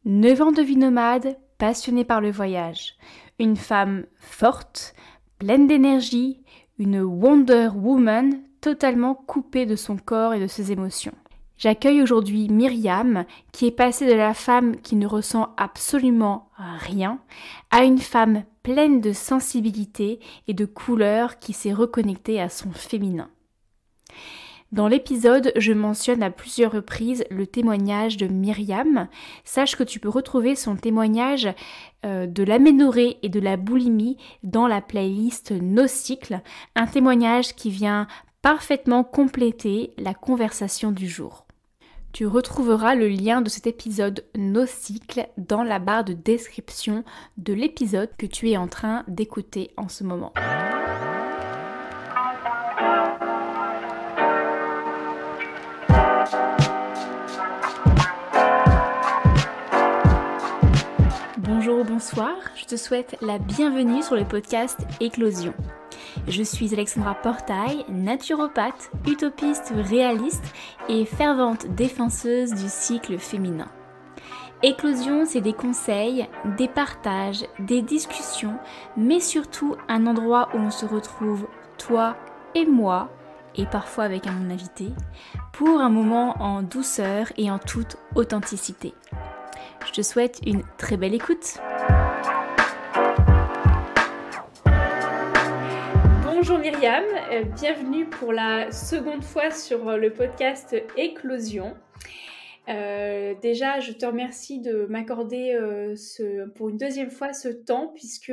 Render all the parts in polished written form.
9 ans de vie nomade, passionnée par le voyage. Une femme forte, pleine d'énergie, une Wonder Woman totalement coupée de son corps et de ses émotions. J'accueille aujourd'hui Myriam, qui est passée de la femme qui ne ressent absolument rien à une femme pleine de sensibilité et de couleurs qui s'est reconnectée à son féminin. Dans l'épisode, je mentionne à plusieurs reprises le témoignage de Myriam. Sache que tu peux retrouver son témoignage de l'aménorrhée et de la boulimie dans la playlist Nos cycles, un témoignage qui vient parfaitement compléter la conversation du jour. Tu retrouveras le lien de cet épisode Nos cycles dans la barre de description de l'épisode que tu es en train d'écouter en ce moment. Bonjour ou bonsoir, je te souhaite la bienvenue sur le podcast Éclosion. Je suis Alexandra Portail, naturopathe, utopiste réaliste et fervente défenseuse du cycle féminin. Éclosion, c'est des conseils, des partages, des discussions, mais surtout un endroit où on se retrouve, toi et moi, et parfois avec mon invité, pour un moment en douceur et en toute authenticité. Je te souhaite une très belle écoute. Bonjour Myriam, bienvenue pour la seconde fois sur le podcast Éclosion. Déjà, je te remercie de m'accorder pour une deuxième fois ce temps, puisque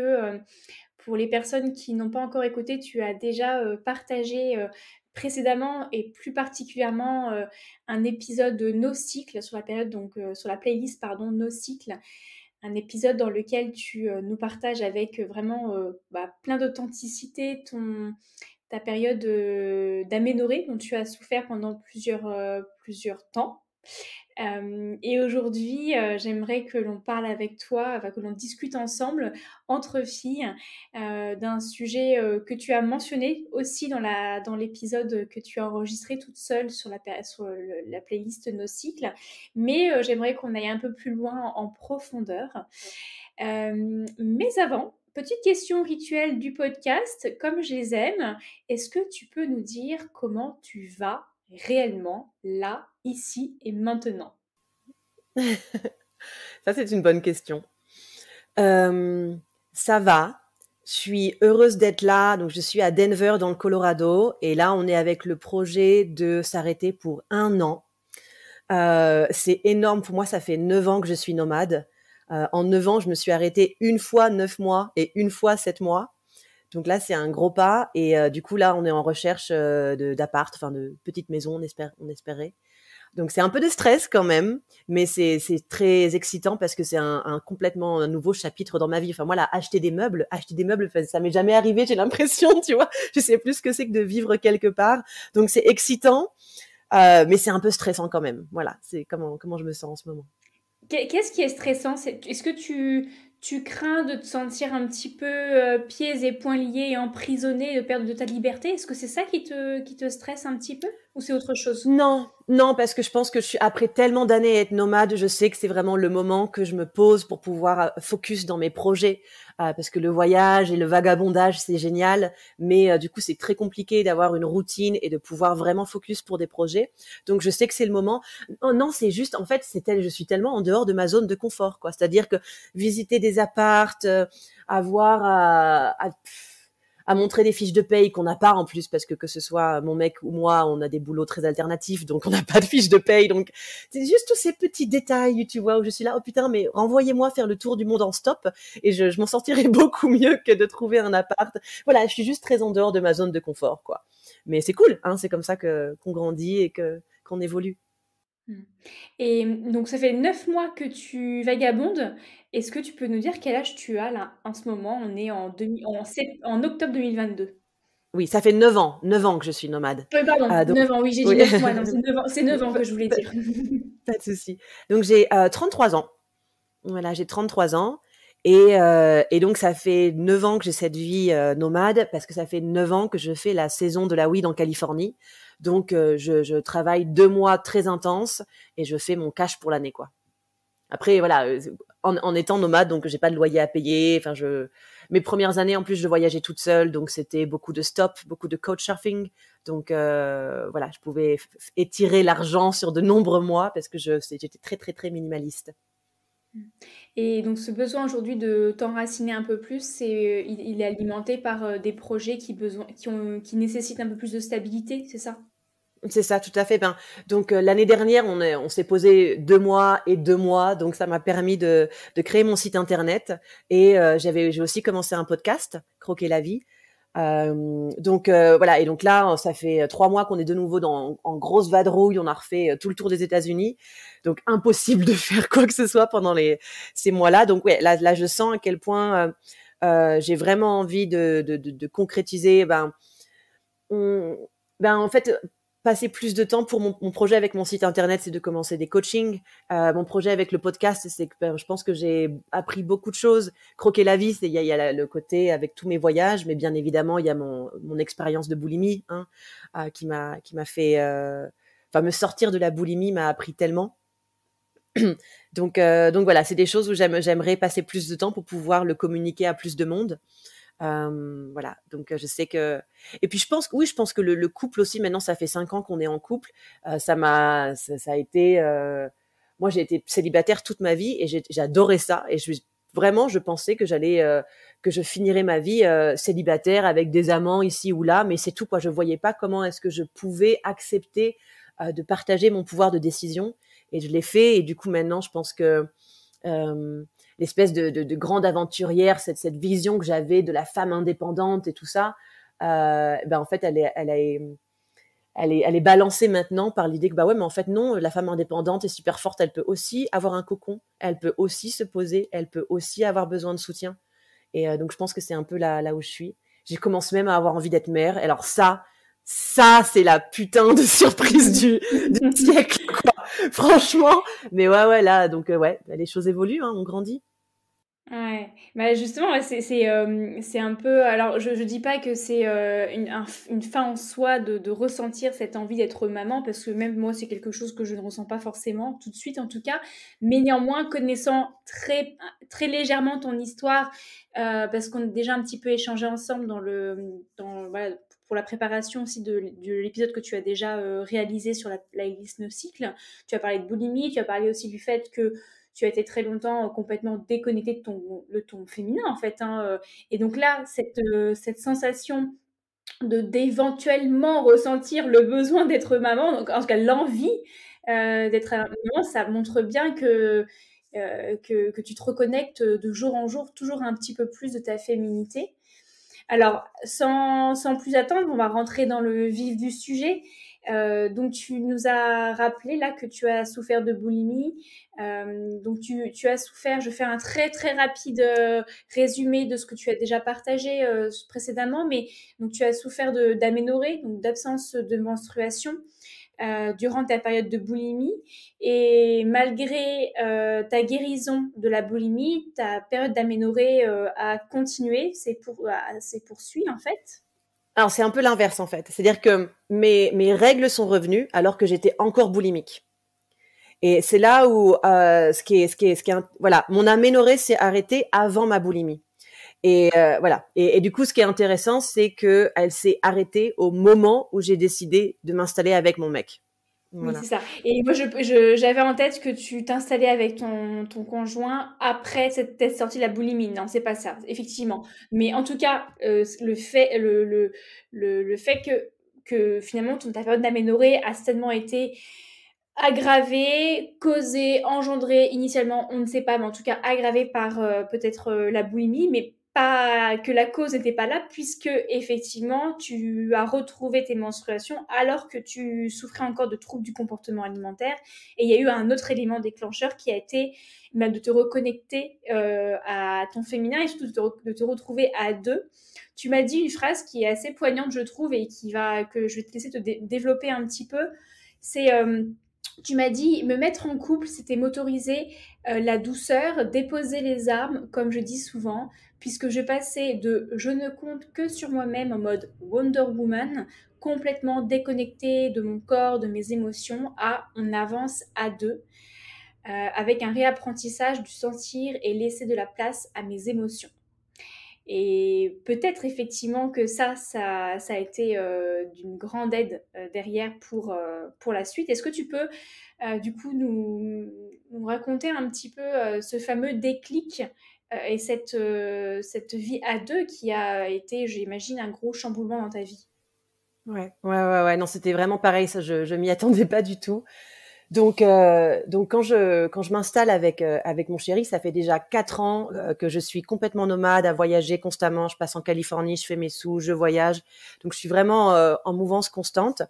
pour les personnes qui n'ont pas encore écouté, tu as déjà partagé précédemment et plus particulièrement un épisode de Nos cycles sur la période, donc sur la playlist pardon, Nos cycles, un épisode dans lequel tu nous partages avec vraiment plein d'authenticité ta période d'aménorrhée dont tu as souffert pendant plusieurs temps. Et aujourd'hui, j'aimerais que l'on parle avec toi, que l'on discute ensemble entre filles d'un sujet que tu as mentionné aussi dans l'épisode que tu as enregistré toute seule sur la playlist Nos cycles. Mais j'aimerais qu'on aille un peu plus loin en profondeur. Mais avant, petite question rituelle du podcast, comme je les aime, est-ce que tu peux nous dire comment tu vas réellement, là, ici et maintenant? Ça, c'est une bonne question. Ça va. Je suis heureuse d'être là. Donc, je suis à Denver, dans le Colorado. Et là, on est avec le projet de s'arrêter pour 1 an. C'est énorme. Pour moi, ça fait 9 ans que je suis nomade. En 9 ans, je me suis arrêtée une fois 9 mois et une fois 7 mois. Donc là, c'est un gros pas. Et du coup, là, on est en recherche d'appart, enfin de petite maison, on espérait. Donc c'est un peu de stress quand même, mais c'est très excitant parce que c'est complètement un nouveau chapitre dans ma vie. Enfin moi là, acheter des meubles, ça m'est jamais arrivé, j'ai l'impression, tu vois. Je sais plus ce que c'est que de vivre quelque part. Donc c'est excitant, mais c'est un peu stressant quand même. Voilà, c'est comment je me sens en ce moment. Qu'est-ce qui est stressant? Est-ce que tu crains de te sentir un petit peu pieds et poings liés et emprisonné, de perdre de ta liberté? Est-ce que c'est ça qui te stresse un petit peu? Ou c'est autre chose? Non, parce que je pense que après tellement d'années à être nomade, je sais que c'est vraiment le moment que je me pose pour pouvoir focus dans mes projets. Parce que le voyage et le vagabondage, c'est génial, mais du coup, c'est très compliqué d'avoir une routine et de pouvoir vraiment focus pour des projets. Donc, je sais que c'est le moment. Non, c'est juste, en fait, je suis tellement en dehors de ma zone de confort, quoi. C'est-à-dire que visiter des appartes, avoir à montrer des fiches de paye qu'on n'a pas en plus, parce que ce soit mon mec ou moi, on a des boulots très alternatifs, donc on n'a pas de fiches de paye. Donc c'est juste tous ces petits détails, tu vois, où je suis là, oh putain, mais renvoyez-moi faire le tour du monde en stop, et je m'en sortirais beaucoup mieux que de trouver un appart. Voilà, je suis juste très en dehors de ma zone de confort, quoi. Mais c'est cool, hein, c'est comme ça qu'on grandit et qu'on évolue. Et donc ça fait 9 mois que tu vagabondes. Est-ce que tu peux nous dire quel âge tu as là en ce moment? On est en octobre 2022. Oui, ça fait 9 ans que je suis nomade. Pardon, Donc, 9 ans, oui, j'ai dit oui. 9 mois, non, c'est 9 ans que je voulais dire. Pas de souci. Donc j'ai 33 ans. Voilà, j'ai 33 ans. Et donc, ça fait 9 ans que j'ai cette vie nomade, parce que ça fait 9 ans que je fais la saison de la weed en Californie. Donc, je travaille 2 mois très intenses et je fais mon cash pour l'année, quoi. Après, voilà, en étant nomade, donc j'ai pas de loyer à payer. Enfin, mes premières années, en plus, je voyageais toute seule, donc c'était beaucoup de stops, beaucoup de couchsurfing. Donc voilà, je pouvais étirer l'argent sur de nombreux mois parce que j'étais très très très minimaliste. Et donc ce besoin aujourd'hui de t'enraciner un peu plus, il est alimenté par, des projets qui nécessitent un peu plus de stabilité, c'est ça? C'est ça, tout à fait. Ben, donc l'année dernière, on s'est posé 2 mois et 2 mois, donc ça m'a permis de créer mon site internet et j'ai aussi commencé un podcast, Croquer la vie. Donc voilà, et donc là, ça fait 3 mois qu'on est de nouveau en grosse vadrouille. On a refait tout le tour des États-Unis, donc impossible de faire quoi que ce soit pendant ces mois-là. Donc ouais, là, je sens à quel point j'ai vraiment envie de concrétiser. On- en fait, passer plus de temps pour mon projet avec mon site internet, c'est de commencer des coachings. Mon projet avec le podcast, c'est que je pense que j'ai appris beaucoup de choses. Croquer la vie, il y a le côté avec tous mes voyages, mais bien évidemment, il y a mon expérience de boulimie, hein, qui m'a fait, me sortir de la boulimie m'a appris tellement. Donc voilà, c'est des choses où j'aimerais passer plus de temps pour pouvoir le communiquer à plus de monde. Voilà, donc je sais que et puis je pense que le couple aussi maintenant ça fait 5 ans qu'on est en couple, ça a été moi j'ai été célibataire toute ma vie et j'adorais ça et vraiment je pensais que que je finirais ma vie célibataire avec des amants ici ou là, mais c'est tout quoi, je voyais pas comment est-ce que je pouvais accepter de partager mon pouvoir de décision et je l'ai fait et du coup maintenant je pense que l'espèce de grande aventurière, cette vision que j'avais de la femme indépendante et tout ça, en fait, elle est balancée maintenant par l'idée que bah ouais, mais en fait non, la femme indépendante est super forte, elle peut aussi avoir un cocon, elle peut aussi se poser, elle peut aussi avoir besoin de soutien. Et donc je pense que c'est un peu là où je suis. J'ai commencé même à avoir envie d'être mère. Alors ça c'est la putain de surprise du siècle, quoi. Franchement. Mais ouais, là, donc ouais, les choses évoluent, hein, on grandit. Ouais, bah, justement, ouais, c'est un peu alors je dis pas que c'est, une fin en soi de ressentir cette envie d'être maman parce que même moi, c'est quelque chose que je ne ressens pas forcément tout de suite en tout cas. Mais néanmoins, connaissant très légèrement ton histoire, parce qu'on a déjà un petit peu échangé ensemble dans voilà, pour la préparation aussi de l'épisode que tu as déjà, réalisé sur la liste No Cycle. Tu as parlé de boulimie, tu as parlé aussi du fait que tu as été très longtemps complètement déconnecté de ton féminin en fait, hein, et donc là, cette sensation d'éventuellement ressentir le besoin d'être maman, donc en tout cas l'envie d'être maman, ça montre bien que tu te reconnectes de jour en jour toujours un petit peu plus de ta féminité. Alors, sans plus attendre, on va rentrer dans le vif du sujet. Donc, tu nous as rappelé là que tu as souffert de boulimie. Donc, tu as souffert, je fais un très très rapide résumé de ce que tu as déjà partagé précédemment, mais donc tu as souffert d'aménorrhée, donc d'absence de menstruation durant ta période de boulimie. Et malgré ta guérison de la boulimie, ta période d'aménorrhée a continué, c'est poursuit en fait. Alors, c'est un peu l'inverse, en fait. C'est-à-dire que mes règles sont revenues alors que j'étais encore boulimique. Et c'est là où, voilà, mon aménorrhée s'est arrêtée avant ma boulimie. Et voilà. Et du coup, ce qui est intéressant, c'est que elle s'est arrêtée au moment où j'ai décidé de m'installer avec mon mec. Oui, Voilà. c'est ça. Et moi, j'avais en tête que tu t'installais avec ton conjoint après cette sortie de la boulimie. Non, c'est pas ça, effectivement. Mais en tout cas, le fait que finalement ta période d'aménorrhée a certainement été aggravée, causée, engendrée initialement, on ne sait pas, mais en tout cas aggravée par peut-être la boulimie, mais pas que la cause n'était pas là, puisque effectivement tu as retrouvé tes menstruations alors que tu souffrais encore de troubles du comportement alimentaire. Et il y a eu un autre élément déclencheur qui a été de te reconnecter à ton féminin et surtout de te retrouver à deux. Tu m'as dit une phrase qui est assez poignante, je trouve, et que je vais te laisser te développer un petit peu. C'est tu m'as dit, me mettre en couple, c'était m'autoriser la douceur, déposer les armes, comme je dis souvent, puisque je passais de je ne compte que sur moi-même en mode Wonder Woman, complètement déconnectée de mon corps, de mes émotions, à on avance à deux. avec un réapprentissage du sentir et laisser de la place à mes émotions. Et peut-être effectivement que ça a été d'une grande aide derrière pour la suite. Est-ce que tu peux du coup nous raconter un petit peu ce fameux déclic et cette vie à deux qui a été, j'imagine, un gros chamboulement dans ta vie? Ouais. Non, c'était vraiment pareil. Ça, je m'y attendais pas du tout. Donc quand je m'installe avec mon chéri, ça fait déjà 4 ans que je suis complètement nomade, à voyager constamment. Je passe en Californie, je fais mes sous, je voyage. Donc je suis vraiment en mouvance constante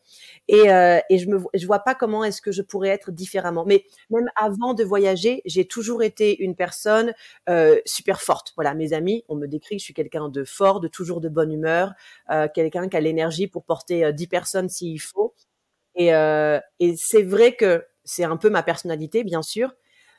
et je vois pas comment est-ce que je pourrais être différemment. Mais même avant de voyager, j'ai toujours été une personne super forte. Voilà, mes amis, on me décrit que je suis quelqu'un de fort, de toujours de bonne humeur, quelqu'un qui a l'énergie pour porter 10 personnes s'il faut. Et c'est vrai que c'est un peu ma personnalité, bien sûr.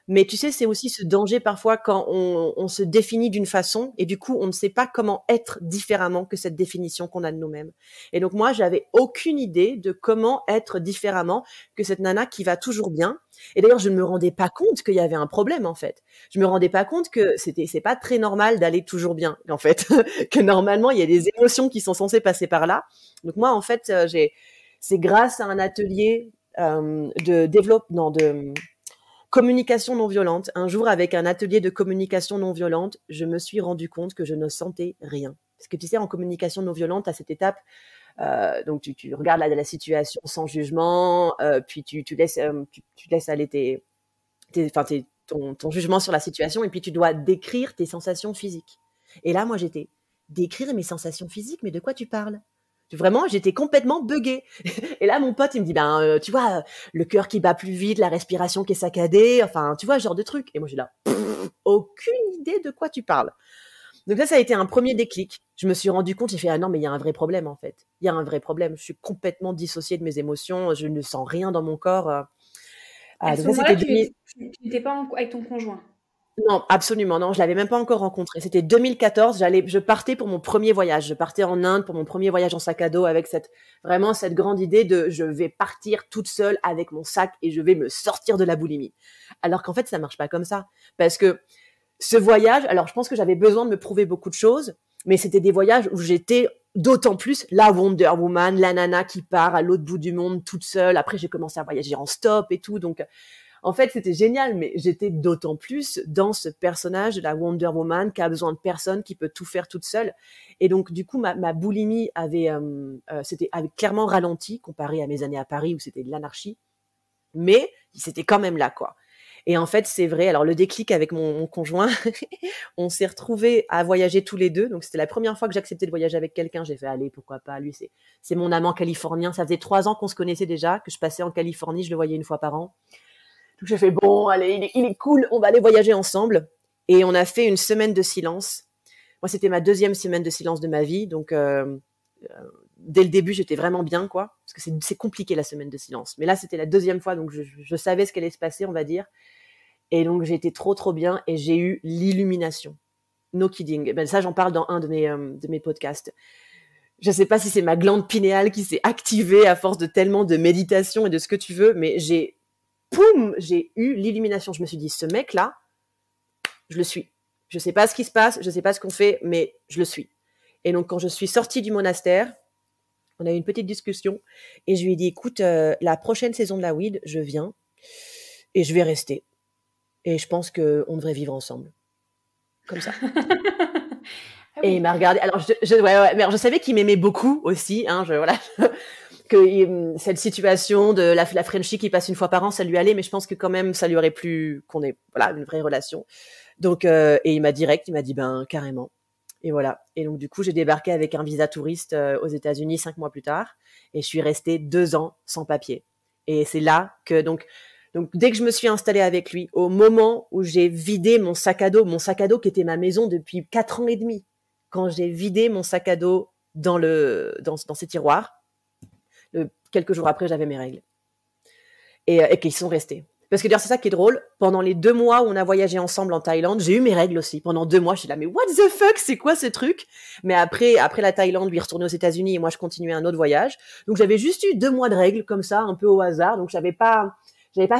Mais tu sais, c'est aussi ce danger parfois quand on se définit d'une façon et du coup, on ne sait pas comment être différemment que cette définition qu'on a de nous-mêmes. Et donc moi, j'avais aucune idée de comment être différemment que cette nana qui va toujours bien. Et d'ailleurs, je ne me rendais pas compte qu'il y avait un problème en fait. Je me rendais pas compte que c'est pas très normal d'aller toujours bien en fait, que normalement il y a des émotions qui sont censées passer par là. Donc moi, en fait, c'est grâce à un atelier de développement, de communication non violente. Un jour, avec un atelier de communication non violente, je me suis rendu compte que je ne sentais rien. Parce que tu sais, en communication non violente, à cette étape, donc tu regardes la situation sans jugement, puis tu laisses aller ton jugement sur la situation, et puis tu dois décrire tes sensations physiques. Et là, moi, j'étais décrire mes sensations physiques, mais de quoi tu parles? Vraiment, j'étais complètement buggée. Et là, mon pote, il me dit, tu vois, le cœur qui bat plus vite, la respiration qui est saccadée, enfin, tu vois, ce genre de truc. Et moi, j'ai là, aucune idée de quoi tu parles. Donc ça a été un premier déclic. Je me suis rendu compte, j'ai fait, ah non, mais il y a un vrai problème, en fait. Il y a un vrai problème. Je suis complètement dissociée de mes émotions. Je ne sens rien dans mon corps. À Donc ce ça, moment-là, c'était tu n'étais pas avec ton conjoint? Non, absolument non, je l'avais même pas encore rencontré. C'était 2014, je partais pour mon premier voyage. Je partais en Inde pour mon premier voyage en sac à dos avec vraiment cette grande idée de je vais partir toute seule avec mon sac et je vais me sortir de la boulimie. Alors qu'en fait, ça marche pas comme ça. Parce que ce voyage, alors je pense que j'avais besoin de me prouver beaucoup de choses, mais c'était des voyages où j'étais d'autant plus la Wonder Woman, la nana qui part à l'autre bout du monde toute seule. Après, j'ai commencé à voyager en stop et tout. Donc, en fait, c'était génial, mais j'étais d'autant plus dans ce personnage de la Wonder Woman qui a besoin de personne, qui peut tout faire toute seule. Et donc, du coup, ma boulimie avait clairement ralenti comparé à mes années à Paris où c'était de l'anarchie. Mais c'était quand même là, quoi. Et en fait, c'est vrai. Alors, le déclic avec mon conjoint, on s'est retrouvés à voyager tous les deux. Donc, c'était la première fois que j'acceptais de voyager avec quelqu'un. J'ai fait, allez, pourquoi pas. Lui, c'est mon amant californien. Ça faisait 3 ans qu'on se connaissait déjà, que je passais en Californie. Je le voyais une fois par an. Donc j'ai fait bon, allez, il est cool, on va aller voyager ensemble. Et on a fait une semaine de silence. Moi, c'était ma 2e semaine de silence de ma vie, donc dès le début, j'étais vraiment bien, quoi, parce que c'est compliqué la semaine de silence. Mais là, c'était la 2e fois, donc je savais ce qu'allait se passer, on va dire. Et donc j'ai été trop bien, et j'ai eu l'illumination. No kidding. Ben ça, j'en parle dans un de mes podcasts. Je sais pas si c'est ma glande pinéale qui s'est activée à force de tellement de méditation et de ce que tu veux, mais j'ai eu l'illumination. Je me suis dit, ce mec-là, je le suis. Je sais pas ce qui se passe, je sais pas ce qu'on fait, mais je le suis. Et donc, quand je suis sortie du monastère, on a eu une petite discussion et je lui ai dit, écoute, la prochaine saison de la weed, je viens et je vais rester. Et je pense qu'on devrait vivre ensemble. Comme ça. Ah Et oui. il m'a regardé. Alors, mais alors, je savais qu'il m'aimait beaucoup aussi. Voilà. Que cette situation de la Frenchie qui passe une fois par an, ça lui allait, mais je pense que quand même, ça lui aurait plu qu'on ait une vraie relation. Donc, et il m'a dit, ben, carrément. Et voilà. Et donc, du coup, j'ai débarqué avec un visa touriste aux États-Unis 5 mois plus tard, et je suis restée 2 ans sans papier. Et c'est là que, donc, dès que je me suis installée avec lui, au moment où j'ai vidé mon sac à dos qui était ma maison depuis 4 ans et demi, quand j'ai vidé mon sac à dos dans ces tiroirs, quelques jours après, j'avais mes règles. Et qu'ils sont restés. Parce que d'ailleurs, c'est ça qui est drôle. Pendant les 2 mois où on a voyagé ensemble en Thaïlande, j'ai eu mes règles aussi. Pendant 2 mois, je suis là, mais what the fuck, c'est quoi ce truc? Mais après la Thaïlande, lui est retourné aux États-Unis et moi, je continuais un autre voyage. Donc, j'avais juste eu 2 mois de règles comme ça, un peu au hasard. Donc, j'avais pas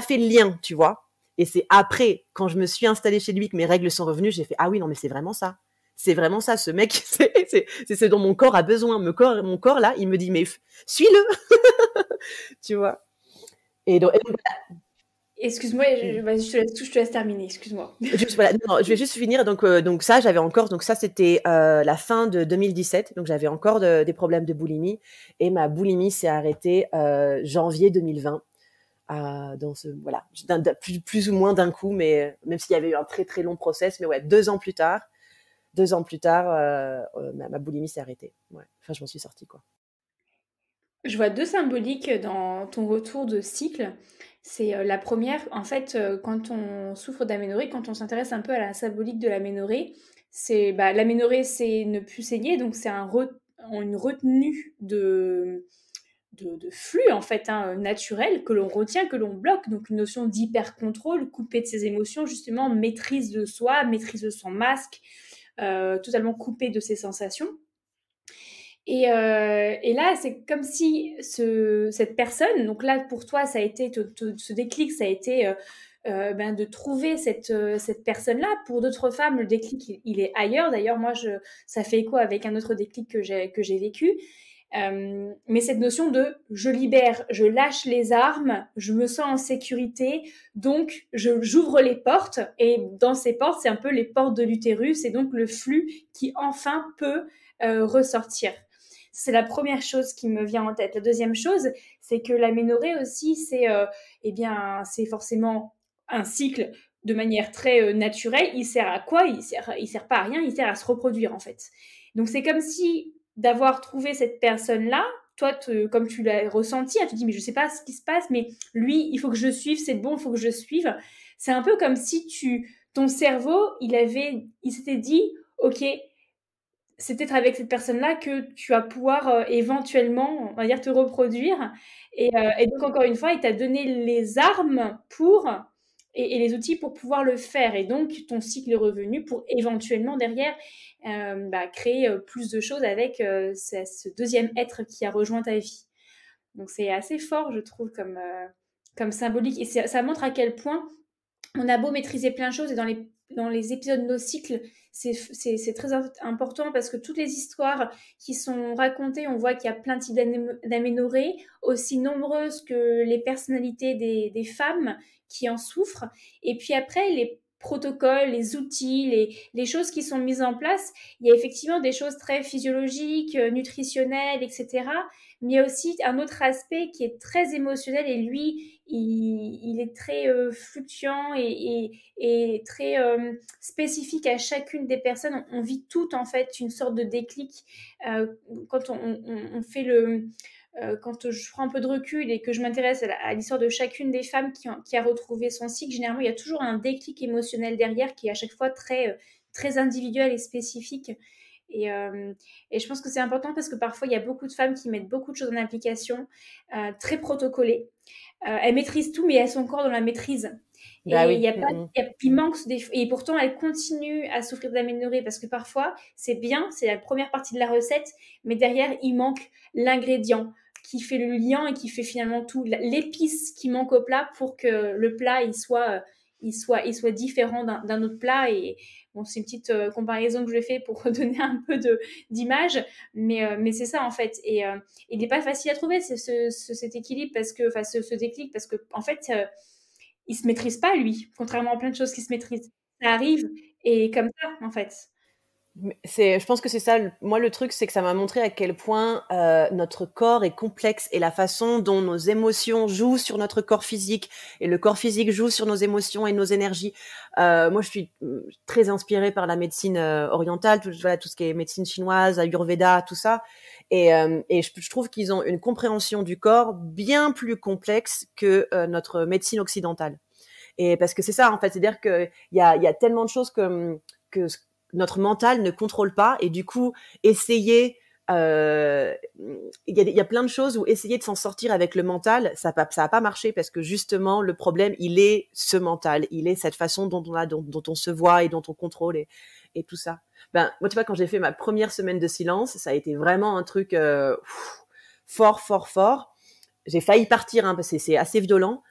fait le lien, tu vois. Et c'est après, quand je me suis installée chez lui, que mes règles sont revenues, j'ai fait, ah oui, non, mais c'est vraiment ça. C'est vraiment ça, ce mec, c'est ce dont mon corps a besoin. Mon corps, là, il me dit, mais suis-le, tu vois. Et donc, Excuse-moi, vas-y, je te laisse terminer, excuse-moi. juste, voilà, non, je vais juste finir. Donc ça, j'avais encore, donc ça, c'était la fin de 2017. Donc j'avais encore des problèmes de boulimie. Et ma boulimie s'est arrêtée janvier 2020. Voilà, plus ou moins d'un coup, mais même s'il y avait eu un très très long process, mais ouais, 2 ans plus tard, ma boulimie s'est arrêtée. Ouais. Enfin, je m'en suis sortie, quoi. Je vois deux symboliques dans ton retour de cycle. C'est la première, en fait, quand on souffre d'aménorrhée, quand on s'intéresse un peu à la symbolique de l'aménorrhée, c'est l'aménorrhée, c'est ne plus saigner, donc c'est une retenue de flux en fait naturel que l'on retient, que l'on bloque, donc une notion d'hyper-contrôle, coupé de ses émotions, justement maîtrise de soi, maîtrise de son masque, totalement coupé de ses sensations. Et là, c'est comme si cette personne, donc là pour toi, ça a été ce déclic, ça a été de trouver cette personne-là. Pour d'autres femmes, le déclic, il est ailleurs. D'ailleurs, moi, ça fait écho avec un autre déclic que j'ai vécu. Mais cette notion de je libère, je lâche les armes, je me sens en sécurité, donc j'ouvre les portes. Et dans ces portes, c'est un peu les portes de l'utérus et donc le flux qui enfin peut ressortir. C'est la première chose qui me vient en tête. La deuxième chose, c'est que l'aménorrhée aussi, c'est forcément un cycle de manière très naturelle. Il sert à quoi? Il sert pas à rien, il sert à se reproduire en fait. Donc c'est comme si d'avoir trouvé cette personne-là, toi, comme tu l'as ressenti, tu te dis mais je sais pas ce qui se passe, mais lui, il faut que je suive, c'est bon, il faut que je suive. C'est un peu comme si ton cerveau, il s'était dit, ok, c'est peut-être avec cette personne-là que tu vas pouvoir éventuellement, on va dire, te reproduire. Et donc, encore une fois, il t'a donné les armes et les outils pour pouvoir le faire. Et donc, ton cycle est revenu pour éventuellement, derrière, créer plus de choses avec ce deuxième être qui a rejoint ta vie. Donc, c'est assez fort, je trouve, comme symbolique. Et ça montre à quel point on a beau maîtriser plein de choses et dans les épisodes de nos cycles, c'est très important parce que toutes les histoires qui sont racontées, on voit qu'il y a plein de types d'aménorrhées, aussi nombreuses que les personnalités des femmes qui en souffrent. Et puis après, les protocoles, les outils, les choses qui sont mises en place, il y a effectivement des choses très physiologiques, nutritionnelles, etc. Mais il y a aussi un autre aspect qui est très émotionnel et lui, il est très fluctuant et très spécifique à chacune des personnes. On vit toutes en fait une sorte de déclic quand on fait quand je prends un peu de recul et que je m'intéresse à l'histoire de chacune des femmes qui a retrouvé son cycle, généralement il y a toujours un déclic émotionnel derrière qui est à chaque fois très individuel et spécifique. Et je pense que c'est important parce que parfois il y a beaucoup de femmes qui mettent beaucoup de choses en application, très protocolées. Elles maîtrisent tout, mais elles sont encore dans la maîtrise. Bah Et oui. il manque et pourtant elles continuent à souffrir d'aménorrhée parce que parfois c'est bien, c'est la première partie de la recette, mais derrière il manque l'ingrédient qui fait le lien et qui fait finalement tout, l'épice qui manque au plat pour que le plat il soit différent d'un autre plat. Et bon, c'est une petite comparaison que je fais pour donner un peu d'image, mais c'est ça en fait. Et il n'est pas facile à trouver cet équilibre parce que, enfin, ce déclic parce que en fait, il se maîtrise pas lui, contrairement à plein de choses qui se maîtrisent. Ça arrive et comme ça en fait. Je pense que c'est ça. Moi, le truc, c'est que ça m'a montré à quel point notre corps est complexe et la façon dont nos émotions jouent sur notre corps physique et le corps physique joue sur nos émotions et nos énergies. Moi, je suis très inspirée par la médecine orientale, tout ce qui est médecine chinoise, Ayurveda, tout ça. Et je trouve qu'ils ont une compréhension du corps bien plus complexe que notre médecine occidentale. Et parce que c'est ça, en fait, c'est-à-dire qu'il y a tellement de choses que notre mental ne contrôle pas, et du coup essayer il y a plein de choses où essayer de s'en sortir avec le mental, ça a pas marché parce que justement le problème il est ce mental, il est cette façon dont on se voit et dont on contrôle et tout ça. Moi tu vois, quand j'ai fait ma première semaine de silence, ça a été vraiment un truc fort. J'ai failli partir parce que c'est assez violent.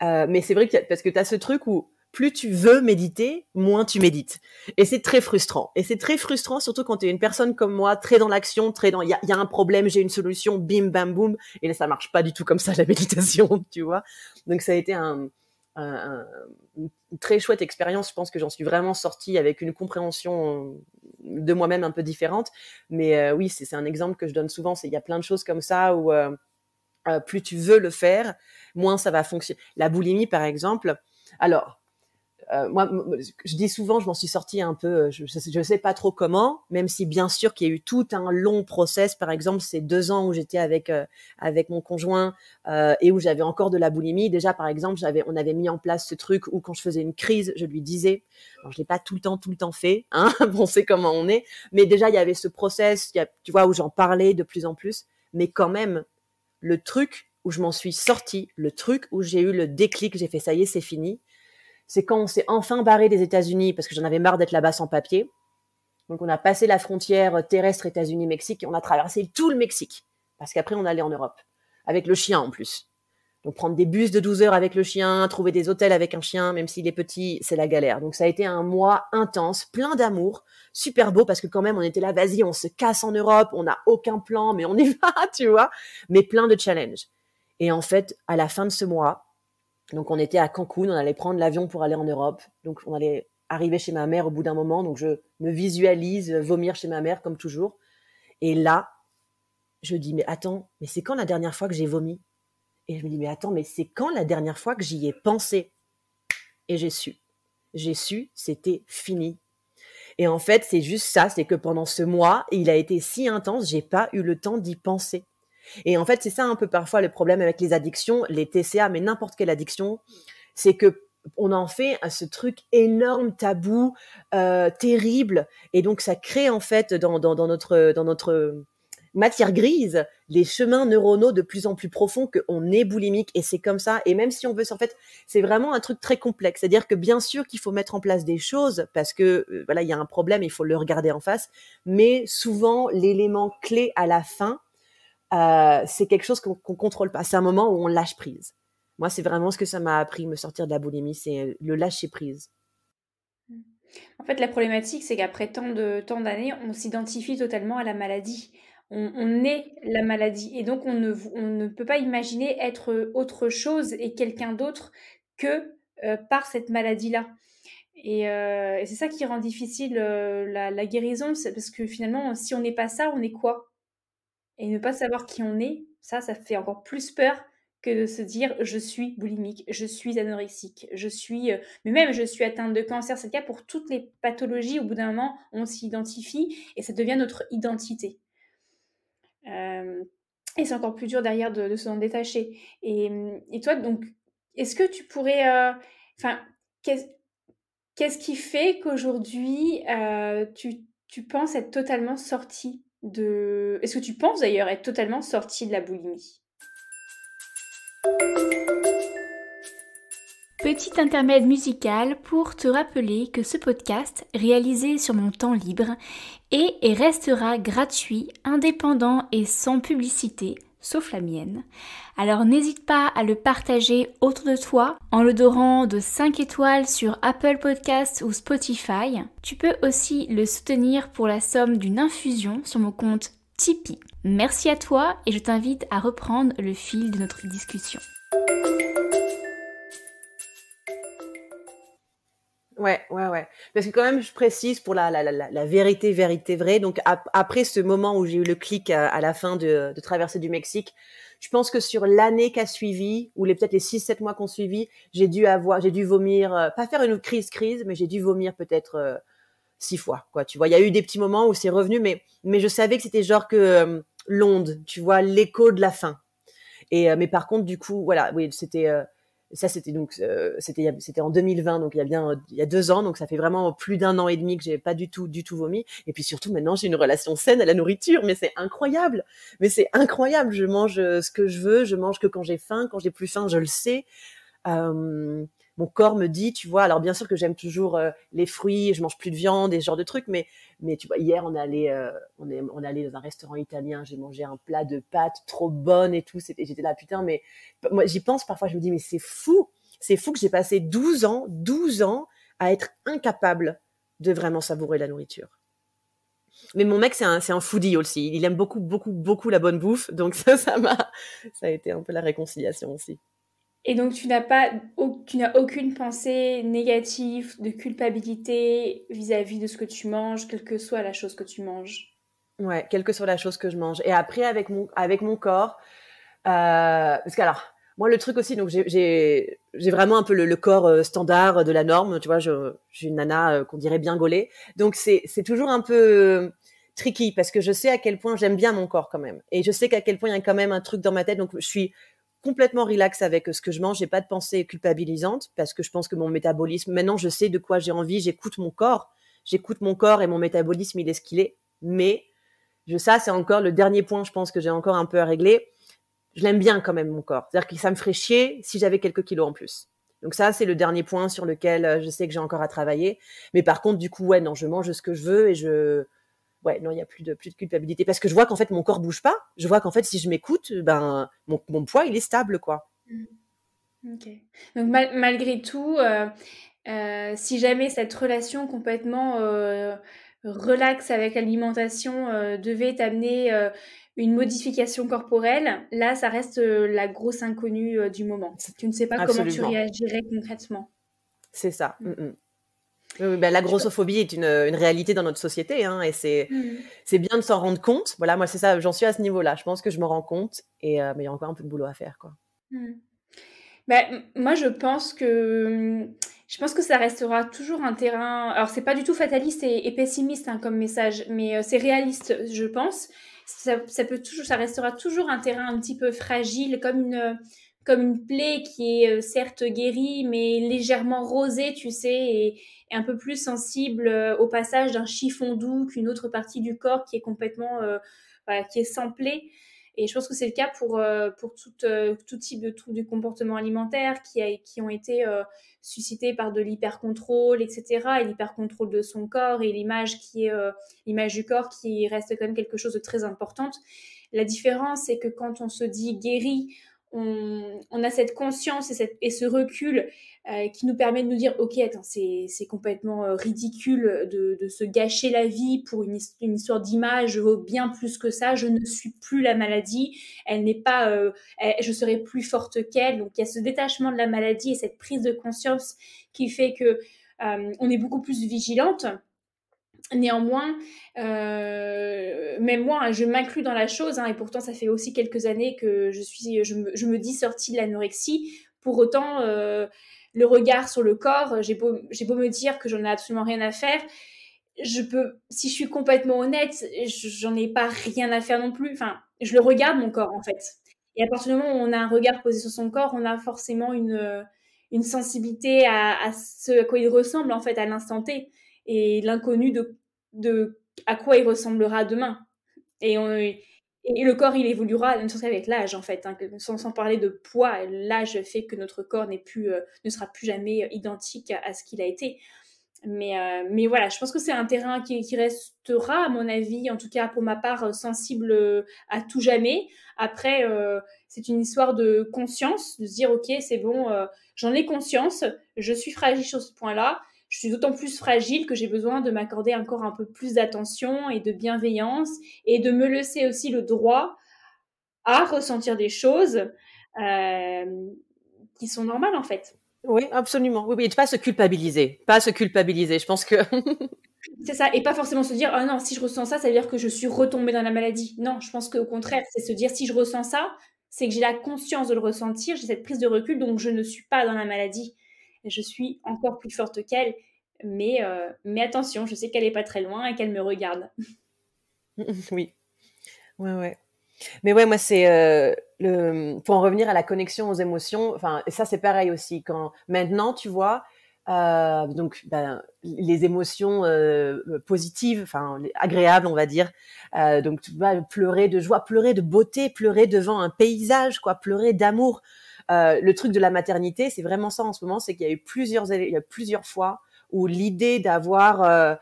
Mais c'est vrai que parce que tu as ce truc où plus tu veux méditer, moins tu médites. Et c'est très frustrant. Et c'est très frustrant, surtout quand tu es une personne comme moi, très dans l'action, très dans, il y a un problème, j'ai une solution, bim, bam, boum. Et là, ça marche pas du tout comme ça, la méditation, tu vois. Donc, ça a été une très chouette expérience. Je pense que j'en suis vraiment sortie avec une compréhension de moi-même un peu différente. Mais oui, c'est un exemple que je donne souvent. Il y a plein de choses comme ça où plus tu veux le faire, moins ça va fonctionner. La boulimie, par exemple. Alors, moi, je dis souvent, je m'en suis sortie un peu, je sais pas trop comment, même si bien sûr qu'il y a eu tout un long process. Par exemple, ces 2 ans où j'étais avec mon conjoint et où j'avais encore de la boulimie. Déjà, par exemple, on avait mis en place ce truc où quand je faisais une crise, je lui disais, alors je l'ai pas tout le temps fait, hein, on sait comment on est, mais déjà il y avait ce process, tu vois, où j'en parlais de plus en plus, mais quand même, le truc où je m'en suis sortie, le truc où j'ai eu le déclic, j'ai fait ça y est, c'est fini. C'est quand on s'est enfin barré des États-Unis parce que j'en avais marre d'être là-bas sans papier. Donc on a passé la frontière terrestre États-Unis-Mexique et on a traversé tout le Mexique parce qu'après on allait en Europe avec le chien en plus. Donc prendre des bus de 12 heures avec le chien, trouver des hôtels avec un chien, même s'il est petit, c'est la galère. Donc ça a été un mois intense, plein d'amour, super beau parce que quand même on était là, vas-y, on se casse en Europe, on n'a aucun plan, mais on y va, tu vois, mais plein de challenges. Et en fait, à la fin de ce mois, donc on était à Cancun, on allait prendre l'avion pour aller en Europe. Donc on allait arriver chez ma mère au bout d'un moment. Donc je me visualise vomir chez ma mère comme toujours. Et là, je dis mais attends, mais c'est quand la dernière fois que j'ai vomi? Et je me dis mais attends, mais c'est quand la dernière fois que j'y ai pensé? Et j'ai su. J'ai su, c'était fini. Et en fait, c'est juste ça, c'est que pendant ce mois, il a été si intense, j'ai pas eu le temps d'y penser. Et en fait, c'est ça un peu parfois le problème avec les addictions, les TCA, mais n'importe quelle addiction, c'est que on en fait ce truc énorme, tabou, terrible, et donc ça crée en fait dans notre matière grise les chemins neuronaux de plus en plus profonds qu'on est boulimique, et c'est comme ça. Et même si on veut, en fait, c'est vraiment un truc très complexe. C'est-à-dire que bien sûr qu'il faut mettre en place des choses parce que voilà, il y a un problème, il faut le regarder en face, mais souvent l'élément clé à la fin, c'est quelque chose qu'on contrôle pas. C'est un moment où on lâche prise. Moi, c'est vraiment ce que ça m'a appris, me sortir de la boulimie, c'est le lâcher prise. En fait, la problématique, c'est qu'après tant d'années, on s'identifie totalement à la maladie. On est la maladie et donc on ne peut pas imaginer être autre chose et quelqu'un d'autre que par cette maladie-là. Et c'est ça qui rend difficile la guérison, c'est parce que finalement, si on n'est pas ça, on est quoi? Et ne pas savoir qui on est, ça fait encore plus peur que de se dire: «Je suis boulimique, je suis anorexique, je suis,» mais même: «Je suis atteinte de cancer». C'est le cas pour toutes les pathologies. Au bout d'un moment, on s'y identifie et ça devient notre identité. Hem et c'est encore plus dur derrière de s'en détacher. Et toi donc, est-ce que tu pourrais, enfin, qu'est-ce qu'est-ce qui fait qu'aujourd'hui, tu penses être totalement sortie de est-ce que tu penses d'ailleurs être totalement sortie de la boulimie? Petit intermède musical pour te rappeler que ce podcast, réalisé sur mon temps libre, est et restera gratuit, indépendant et sans publicité, sauf la mienne. Alors n'hésite pas à le partager autour de toi en le dorant de 5 étoiles sur Apple Podcasts ou Spotify. Tu peux aussi le soutenir pour la somme d'une infusion sur mon compte Tipeee. Merci à toi et je t'invite à reprendre le fil de notre discussion. Ouais, ouais, ouais. Parce que quand même, je précise pour la vérité, vérité vraie. Donc après ce moment où j'ai eu le clic à la fin de traversée du Mexique, je pense que sur l'année qui a suivi, ou peut-être les 6-7 mois qu'on suivi, j'ai dû vomir, pas faire une crise, mais j'ai dû vomir peut-être 6 fois, quoi. Tu vois, il y a eu des petits moments où c'est revenu, mais je savais que c'était genre que l'onde, tu vois, l'écho de la fin. Et mais par contre, du coup, voilà, oui, c'était donc c'était en 2020, donc il y a 2 ans, donc ça fait vraiment plus d'1 an et demi que j'ai pas du tout vomi. Et puis surtout maintenant j'ai une relation saine à la nourriture, mais c'est incroyable. Mais c'est incroyable. Je mange ce que je veux, je mange que quand j'ai faim, quand j'ai plus faim, je le sais. Euh, Mon corps me dit, tu vois, alors bien sûr que j'aime toujours les fruits, je mange plus de viande et ce genre de trucs, mais tu vois, hier on est allé dans un restaurant italien, j'ai mangé un plat de pâtes trop bonne et tout, j'étais là putain, mais moi j'y pense parfois, je me dis mais c'est fou c'est fou que j'ai passé 12 ans à être incapable de vraiment savourer la nourriture. Mais mon mec, c'est un foodie aussi. Il aime beaucoup, beaucoup, beaucoup la bonne bouffe. Donc ça a été un peu la réconciliation aussi. Et donc, tu n'as aucune pensée négative, de culpabilité vis-à-vis de ce que tu manges, quelle que soit la chose que tu manges. Ouais, quelle que soit la chose que je mange. Et après, avec mon corps, parce que alors, moi, le truc aussi, donc j'ai vraiment un peu le corps standard de la norme. Tu vois, j'ai une nana qu'on dirait bien gaulée. Donc c'est toujours un peu tricky parce que je sais à quel point j'aime bien mon corps quand même. Et je sais qu'à quel point il y a quand même un truc dans ma tête. Donc je suis complètement relax avec ce que je mange. J'ai pas de pensée culpabilisante parce que je pense que mon métabolisme, maintenant je sais de quoi j'ai envie. J'écoute mon corps et mon métabolisme, il est ce qu'il est. Mais ça, c'est encore le dernier point, je pense que j'ai encore un peu à régler. Je l'aime bien quand même, mon corps. C'est-à-dire que ça me ferait chier si j'avais quelques kilos en plus. Donc ça, c'est le dernier point sur lequel je sais que j'ai encore à travailler. Mais par contre, du coup, ouais, non, je mange ce que je veux et ouais, non, il n'y a plus de culpabilité. Parce que je vois qu'en fait, mon corps bouge pas. Je vois qu'en fait, si je m'écoute, ben, mon poids, il est stable, quoi. Ok. Donc, malgré tout, si jamais cette relation complètement relaxe avec l'alimentation devait t'amener une modification corporelle, là, ça reste la grosse inconnue du moment. Tu ne sais pas comment tu Absolument. réagirais concrètement. C'est ça. Oui, ben, la grossophobie est une réalité dans notre société, hein, et c'est bien de s'en rendre compte. Voilà, moi, c'est ça, j'en suis à ce niveau-là. Je pense que je m'en rends compte, mais il y a encore un peu de boulot à faire, quoi. Bah, moi, je pense que ça restera toujours un terrain. Alors, c'est pas du tout fataliste et pessimiste hein, comme message, mais c'est réaliste, je pense. Ça restera toujours un terrain un petit peu fragile, comme une plaie qui est certes guérie, mais légèrement rosée, tu sais, et un peu plus sensible au passage d'un chiffon doux qu'une autre partie du corps qui est complètement, voilà, qui est sans plaie. Et je pense que c'est le cas pour tout type de troubles du comportement alimentaire qui ont été suscités par de l'hypercontrôle, etc. Et l'hypercontrôle de son corps et l'image du corps qui reste quand même quelque chose de très importante. La différence, c'est que quand on se dit guéri, on a cette conscience et ce recul qui nous permet de nous dire ok, attends, c'est complètement ridicule de se gâcher la vie pour une histoire d'image, je vaux bien plus que ça, je ne suis plus la maladie, elle n'est pas je serai plus forte qu'elle. Donc il y a ce détachement de la maladie et cette prise de conscience qui fait que on est beaucoup plus vigilante. Néanmoins, même moi, hein, je m'inclus dans la chose, hein, et pourtant ça fait aussi quelques années que je me dis sortie de l'anorexie. Pour autant, le regard sur le corps, j'ai beau me dire que j'en ai absolument rien à faire, si je suis complètement honnête, j'en ai pas rien à faire non plus. Enfin, je le regarde mon corps en fait. Et à partir du moment où on a un regard posé sur son corps, on a forcément une sensibilité à ce à quoi il ressemble en fait à l'instant T et l'inconnu de à quoi il ressemblera demain. Et le corps, il évoluera, même chose avec l'âge, en fait, hein, sans parler de poids. L'âge fait que notre corps ne sera plus jamais identique à ce qu'il a été. Mais voilà, je pense que c'est un terrain qui restera, à mon avis, en tout cas pour ma part, sensible à tout jamais. Après, c'est une histoire de conscience, de se dire, ok, c'est bon, j'en ai conscience, je suis fragile sur ce point-là. Je suis d'autant plus fragile que j'ai besoin de m'accorder encore un peu plus d'attention et de bienveillance et de me laisser aussi le droit à ressentir des choses qui sont normales en fait. Oui, absolument. Oui, et de pas se culpabiliser. Je pense que c'est ça, et pas forcément se dire « Ah non, si je ressens ça, ça veut dire que je suis retombée dans la maladie. » Non, je pense qu'au contraire, c'est se dire « Si je ressens ça, c'est que j'ai la conscience de le ressentir, j'ai cette prise de recul, donc je ne suis pas dans la maladie. Je suis encore plus forte qu'elle, mais attention, je sais qu'elle n'est pas très loin et qu'elle me regarde. » Oui. Ouais. Mais ouais, moi, c'est pour en revenir à la connexion aux émotions, enfin, ça, c'est pareil aussi. Quand maintenant, tu vois, donc, les émotions positives, enfin, agréables, on va dire. Donc, tu vas pleurer de joie, pleurer de beauté, pleurer devant un paysage, quoi, pleurer d'amour. Le truc de la maternité, c'est vraiment ça en ce moment, c'est qu'il y a eu plusieurs fois où l'idée d'avoir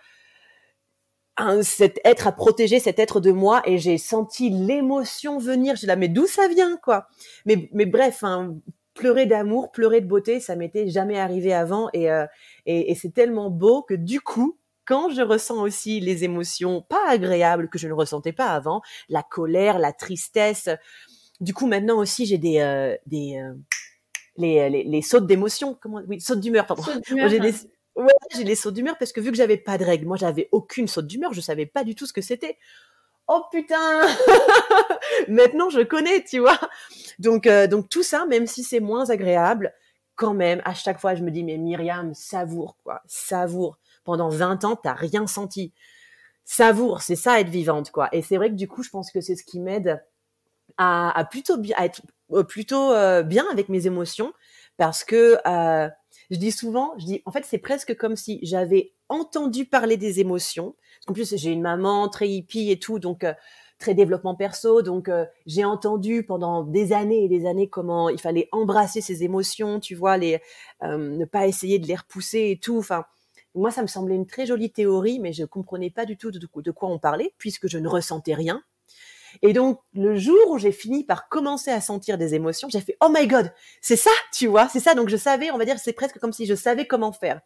cet être à protéger, cet être de moi, et j'ai senti l'émotion venir. Je dis là, mais d'où ça vient, quoi? Mais bref, hein, pleurer d'amour, pleurer de beauté, ça m'était jamais arrivé avant et c'est tellement beau que du coup, quand je ressens aussi les émotions pas agréables que je ne ressentais pas avant, la colère, la tristesse, du coup maintenant aussi j'ai les sautes d'émotion, sautes d'humeur, pardon. Saute d'humeur. J'ai les sautes d'humeur parce que vu que j'avais pas de règles, moi j'avais aucune saute d'humeur, je savais pas du tout ce que c'était. Oh putain, maintenant je connais, tu vois. Donc tout ça, même si c'est moins agréable, quand même, à chaque fois je me dis mais Myriam, savoure quoi, savoure. Pendant 20 ans, t'as rien senti. Savoure, c'est ça être vivante quoi. Et c'est vrai que du coup, je pense que c'est ce qui m'aide à être plutôt bien avec mes émotions parce que je dis souvent, en fait c'est presque comme si j'avais entendu parler des émotions. Parce qu'en plus j'ai une maman très hippie et tout, donc très développement perso, donc j'ai entendu pendant des années et des années comment il fallait embrasser ses émotions, tu vois, ne pas essayer de les repousser et tout. Enfin, moi ça me semblait une très jolie théorie, mais je comprenais pas du tout de quoi on parlait puisque je ne ressentais rien. Et donc, le jour où j'ai fini par commencer à sentir des émotions, j'ai fait « Oh my God, c'est ça, tu vois, c'est ça ». Donc, je savais, on va dire, c'est presque comme si je savais comment faire.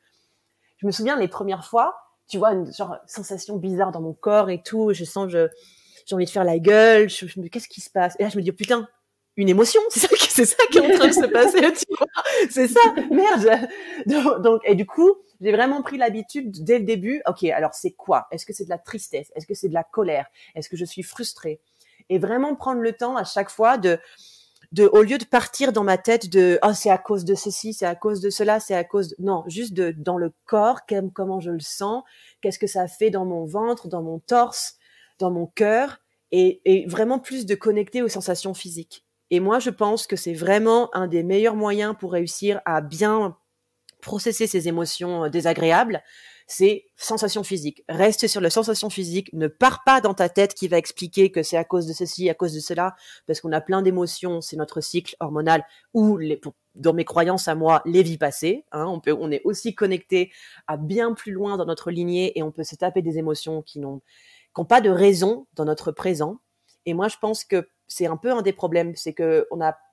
Je me souviens, les premières fois, tu vois, une genre sensation bizarre dans mon corps et tout, j'ai envie de faire la gueule, je me dis « Qu'est-ce qui se passe ?» Et là, je me dis oh, « Putain, une émotion, c'est ça qui est en train de se passer, tu vois, c'est ça, merde !» Donc, et du coup, j'ai vraiment pris l'habitude dès le début, ok, alors c'est quoi? Est-ce que c'est de la tristesse? Est-ce que c'est de la colère? Est-ce que je suis frustrée? Et vraiment prendre le temps à chaque fois au lieu de partir dans ma tête oh c'est à cause de ceci, c'est à cause de cela, c'est à cause non, juste dans le corps, comment je le sens, qu'est-ce que ça fait dans mon ventre, dans mon torse, dans mon cœur, et vraiment plus de connecter aux sensations physiques. Et moi je pense que c'est vraiment un des meilleurs moyens pour réussir à bien processer ces émotions désagréables, c'est sensation physique. Reste sur la sensation physique, ne pars pas dans ta tête qui va expliquer que c'est à cause de ceci, à cause de cela, parce qu'on a plein d'émotions, c'est notre cycle hormonal, ou dans mes croyances à moi, les vies passées. Hein, on est aussi connecté à bien plus loin dans notre lignée et on peut se taper des émotions qui n'ont pas de raison dans notre présent. Et moi, je pense que c'est un peu un des problèmes, c'est que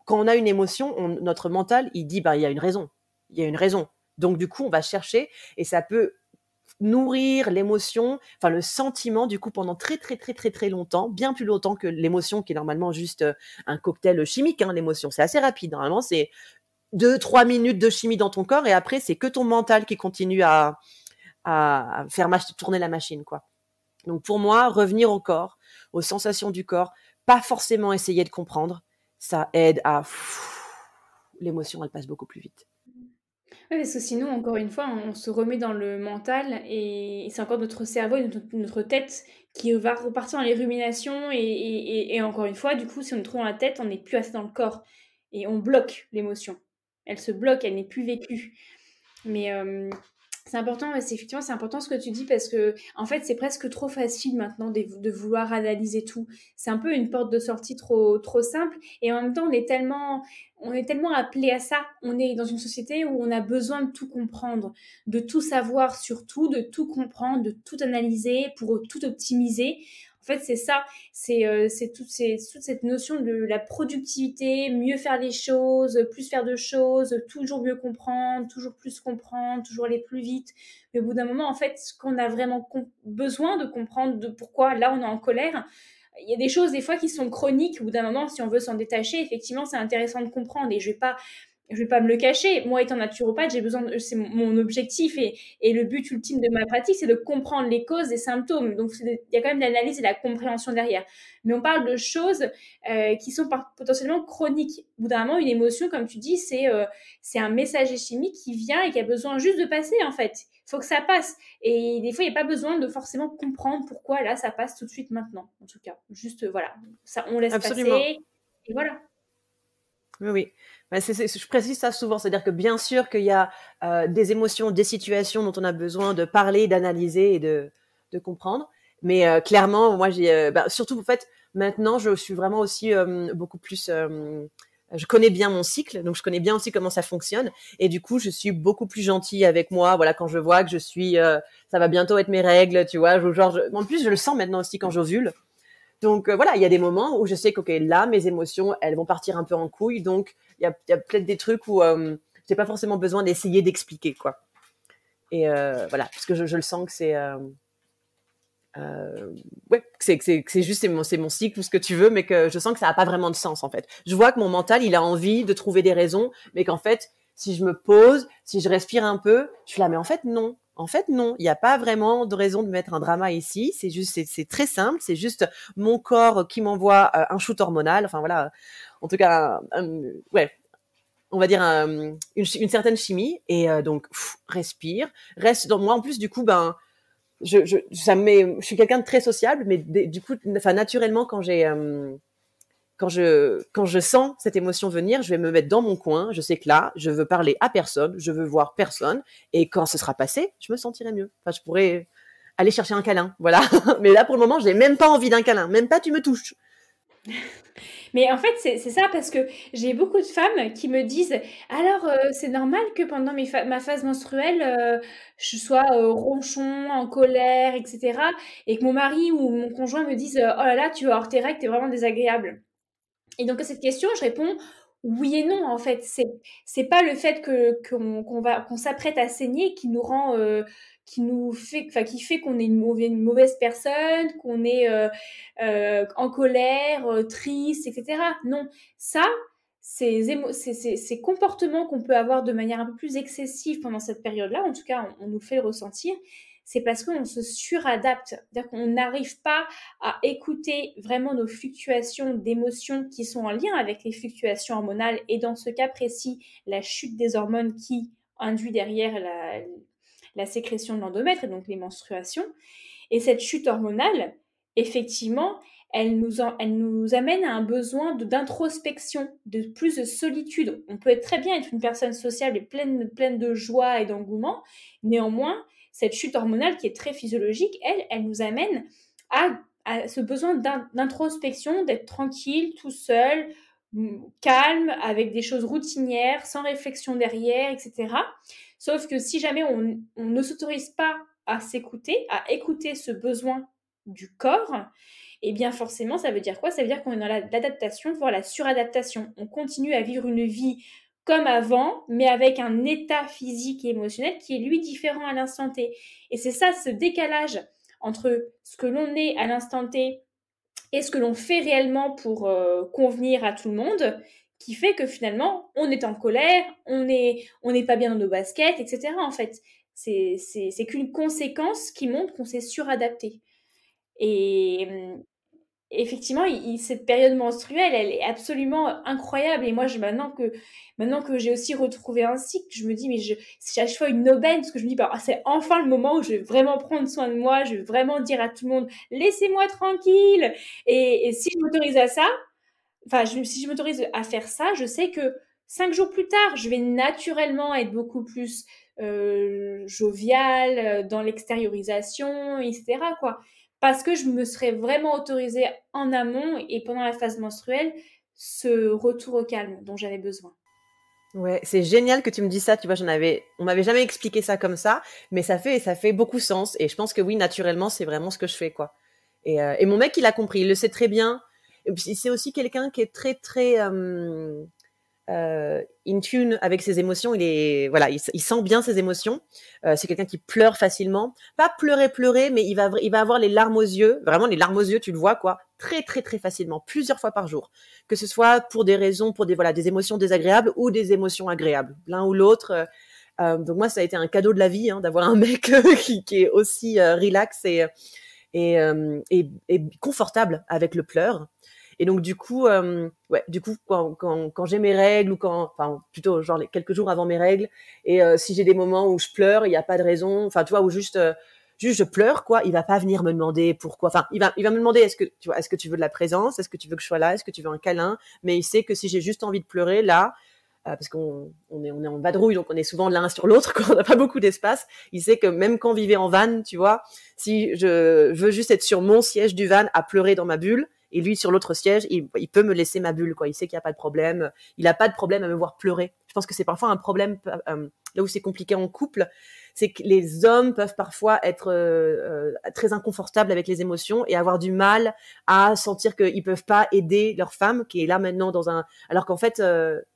quand on a une émotion, notre mental, il dit, il y a une raison. Il y a une raison. Donc, du coup, on va chercher et ça peut nourrir l'émotion, enfin le sentiment du coup pendant très très très très très longtemps, bien plus longtemps que l'émotion qui est normalement juste un cocktail chimique. Hein, l'émotion, c'est assez rapide. Normalement, c'est 2-3 minutes de chimie dans ton corps et après c'est que ton mental qui continue à faire tourner la machine, quoi. Donc pour moi, revenir au corps, aux sensations du corps, pas forcément essayer de comprendre, ça aide à l'émotion, elle passe beaucoup plus vite. Ouais, parce que sinon, encore une fois, on se remet dans le mental et c'est encore notre cerveau et notre tête qui va repartir dans les ruminations et encore une fois, du coup, si on est trop dans la tête, on n'est plus assez dans le corps et on bloque l'émotion. Elle se bloque, elle n'est plus vécue. Mais c'est important, effectivement, c'est important ce que tu dis parce que, en fait, c'est presque trop facile maintenant de vouloir analyser tout. C'est un peu une porte de sortie trop, trop simple et en même temps, on est tellement appelé à ça. On est dans une société où on a besoin de tout comprendre, de tout savoir sur tout, de tout comprendre, de tout analyser pour tout optimiser. En fait, c'est ça, c'est toute cette notion de la productivité, mieux faire les choses, plus faire de choses, toujours mieux comprendre, toujours plus comprendre, toujours aller plus vite. Mais au bout d'un moment, en fait, ce qu'on a vraiment besoin de comprendre, de pourquoi là on est en colère, il y a des choses des fois qui sont chroniques. Au bout d'un moment, si on veut s'en détacher, effectivement, c'est intéressant de comprendre. Et je vais pas me le cacher. Moi, étant naturopathe, c'est mon objectif et le but ultime de ma pratique, c'est de comprendre les causes des symptômes. Donc, il y a quand même l'analyse et la compréhension derrière. Mais on parle de choses qui sont potentiellement chroniques. Au bout d'un moment, une émotion, comme tu dis, c'est un messager chimique qui vient et qui a besoin juste de passer, en fait. Il faut que ça passe. Et des fois, il n'y a pas besoin de forcément comprendre pourquoi là, ça passe tout de suite maintenant, en tout cas. Juste, voilà, ça, on laisse Absolument. passer et voilà. Oui. Je précise ça souvent, c'est-à-dire que bien sûr qu'il y a des émotions, des situations dont on a besoin de parler, d'analyser et de comprendre. Mais clairement, moi, surtout en fait, maintenant, je suis vraiment aussi beaucoup plus. Je connais bien mon cycle, donc je connais bien aussi comment ça fonctionne, et du coup, je suis beaucoup plus gentille avec moi. Voilà, quand je vois que ça va bientôt être mes règles, tu vois. En plus, je le sens maintenant aussi quand j'ovule. Donc voilà, il y a des moments où je sais que là, mes émotions, elles vont partir un peu en couille. Donc il y a peut-être des trucs où j'ai pas forcément besoin d'essayer d'expliquer, quoi. Et voilà, parce que je le sens que c'est ouais, que c'est juste c'est mon cycle ou ce que tu veux, mais que je sens que ça a pas vraiment de sens en fait. Je vois que mon mental, il a envie de trouver des raisons, mais qu'en fait, si je me pose, si je respire un peu, je suis là, mais en fait non. En fait, non, il n'y a pas vraiment de raison de mettre un drama ici. C'est juste, c'est très simple. C'est juste mon corps qui m'envoie un shoot hormonal. Enfin voilà, en tout cas, ouais, on va dire une certaine chimie. Et donc, respire, reste dans moi. En plus, du coup, ben, je suis quelqu'un de très sociable, mais du coup, enfin naturellement, quand je sens cette émotion venir, je vais me mettre dans mon coin. Je sais que là, je veux parler à personne, je veux voir personne. Et quand ce sera passé, je me sentirai mieux. Enfin, je pourrais aller chercher un câlin, voilà. Mais là, pour le moment, j'ai même pas envie d'un câlin, même pas tu me touches. Mais en fait, c'est ça parce que j'ai beaucoup de femmes qui me disent: «Alors, c'est normal que pendant ma phase menstruelle, je sois, ronchon, en colère et cetera et que mon mari ou mon conjoint me dise: "Oh là là, tu vas avoir tes règles, tu es vraiment désagréable"?» Et donc à cette question, je réponds: «Oui et non, en fait». C'est pas le fait qu'on s'apprête à saigner qui nous rend, qui nous fait enfin, qui fait qu'on est une mauvaise personne, qu'on est, en colère, triste et cetera. Non, ça, ces comportements qu'on peut avoir de manière un peu plus excessive pendant cette période-là, en tout cas, on nous fait le ressentir, c'est parce qu'on se suradapte. C'est-à-dire qu'on n'arrive pas à écouter vraiment nos fluctuations d'émotions qui sont en lien avec les fluctuations hormonales et dans ce cas précis, la chute des hormones qui induit derrière la sécrétion de l'endomètre et donc les menstruations. Et cette chute hormonale, effectivement, elle nous amène à un besoin d'introspection, de plus de solitude. On peut très bien être une personne sociable et pleine de joie et d'engouement. Néanmoins, cette chute hormonale qui est très physiologique, elle nous amène à ce besoin d'introspection, d'être tranquille, tout seul, calme, avec des choses routinières, sans réflexion derrière, etc. Sauf que si jamais on ne s'autorise pas à s'écouter, à écouter ce besoin du corps, et bien forcément, ça veut dire quoi? Ça veut dire qu'on est dans l'adaptation, voire la suradaptation. On continue à vivre une vie comme avant, mais avec un état physique et émotionnel qui est lui différent à l'instant T. Et c'est ça, ce décalage entre ce que l'on est à l'instant T et ce que l'on fait réellement pour convenir à tout le monde, qui fait que finalement, on est en colère, on n'est pas bien dans nos baskets, etc. En fait, c'est qu'une conséquence qui montre qu'on s'est suradapté. Et effectivement, cette période menstruelle, elle est absolument incroyable. Et moi, maintenant que j'ai aussi retrouvé un cycle, je me dis, mais c'est à chaque fois une aubaine, parce que je me dis, bah, c'est enfin le moment où je vais vraiment prendre soin de moi, je vais vraiment dire à tout le monde, laissez-moi tranquille. Et si je m'autorise à ça, enfin, si je m'autorise à faire ça, je sais que 5 jours plus tard, je vais naturellement être beaucoup plus joviale dans l'extériorisation, etc., quoi. Parce que je me serais vraiment autorisée en amont et pendant la phase menstruelle ce retour au calme dont j'avais besoin. Ouais, c'est génial que tu me dises ça. Tu vois, on m'avait jamais expliqué ça comme ça, mais ça fait beaucoup sens. Et je pense que oui, naturellement, c'est vraiment ce que je fais, quoi. Et mon mec, il a compris, il le sait très bien. Et puis, c'est aussi quelqu'un qui est très, très in tune avec ses émotions. Voilà, il sent bien ses émotions. C'est quelqu'un qui pleure facilement. Pas pleurer, mais il va avoir les larmes aux yeux. Vraiment, les larmes aux yeux, tu le vois, quoi. Très, très, très facilement. Plusieurs fois par jour. Que ce soit pour des raisons, pour des émotions désagréables ou des émotions agréables. L'un ou l'autre. Donc moi, ça a été un cadeau de la vie, hein, d'avoir un mec qui est aussi relax et confortable avec le pleur. Et donc du coup, quand j'ai mes règles ou enfin plutôt genre quelques jours avant mes règles, et si j'ai des moments où je pleure, il y a pas de raison, enfin tu vois, où juste je pleure, quoi, il va pas venir me demander pourquoi. Enfin, il va me demander est-ce que tu veux de la présence, est-ce que tu veux que je sois là, est-ce que tu veux un câlin. Mais il sait que si j'ai juste envie de pleurer là, parce qu'on est en vadrouille, donc on est souvent l'un sur l'autre, quand on n'a pas beaucoup d'espace. Il sait que même quand on vivait en van, tu vois, si je veux juste être sur mon siège du van à pleurer dans ma bulle, et lui sur l'autre siège, il peut me laisser ma bulle, quoi. Il sait qu'il n'y a pas de problème. Il n'a pas de problème à me voir pleurer. Je pense que c'est parfois un problème là où c'est compliqué en couple, c'est que les hommes peuvent parfois être très inconfortables avec les émotions et avoir du mal à sentir qu'ils peuvent pas aider leur femme qui est là maintenant alors qu'en fait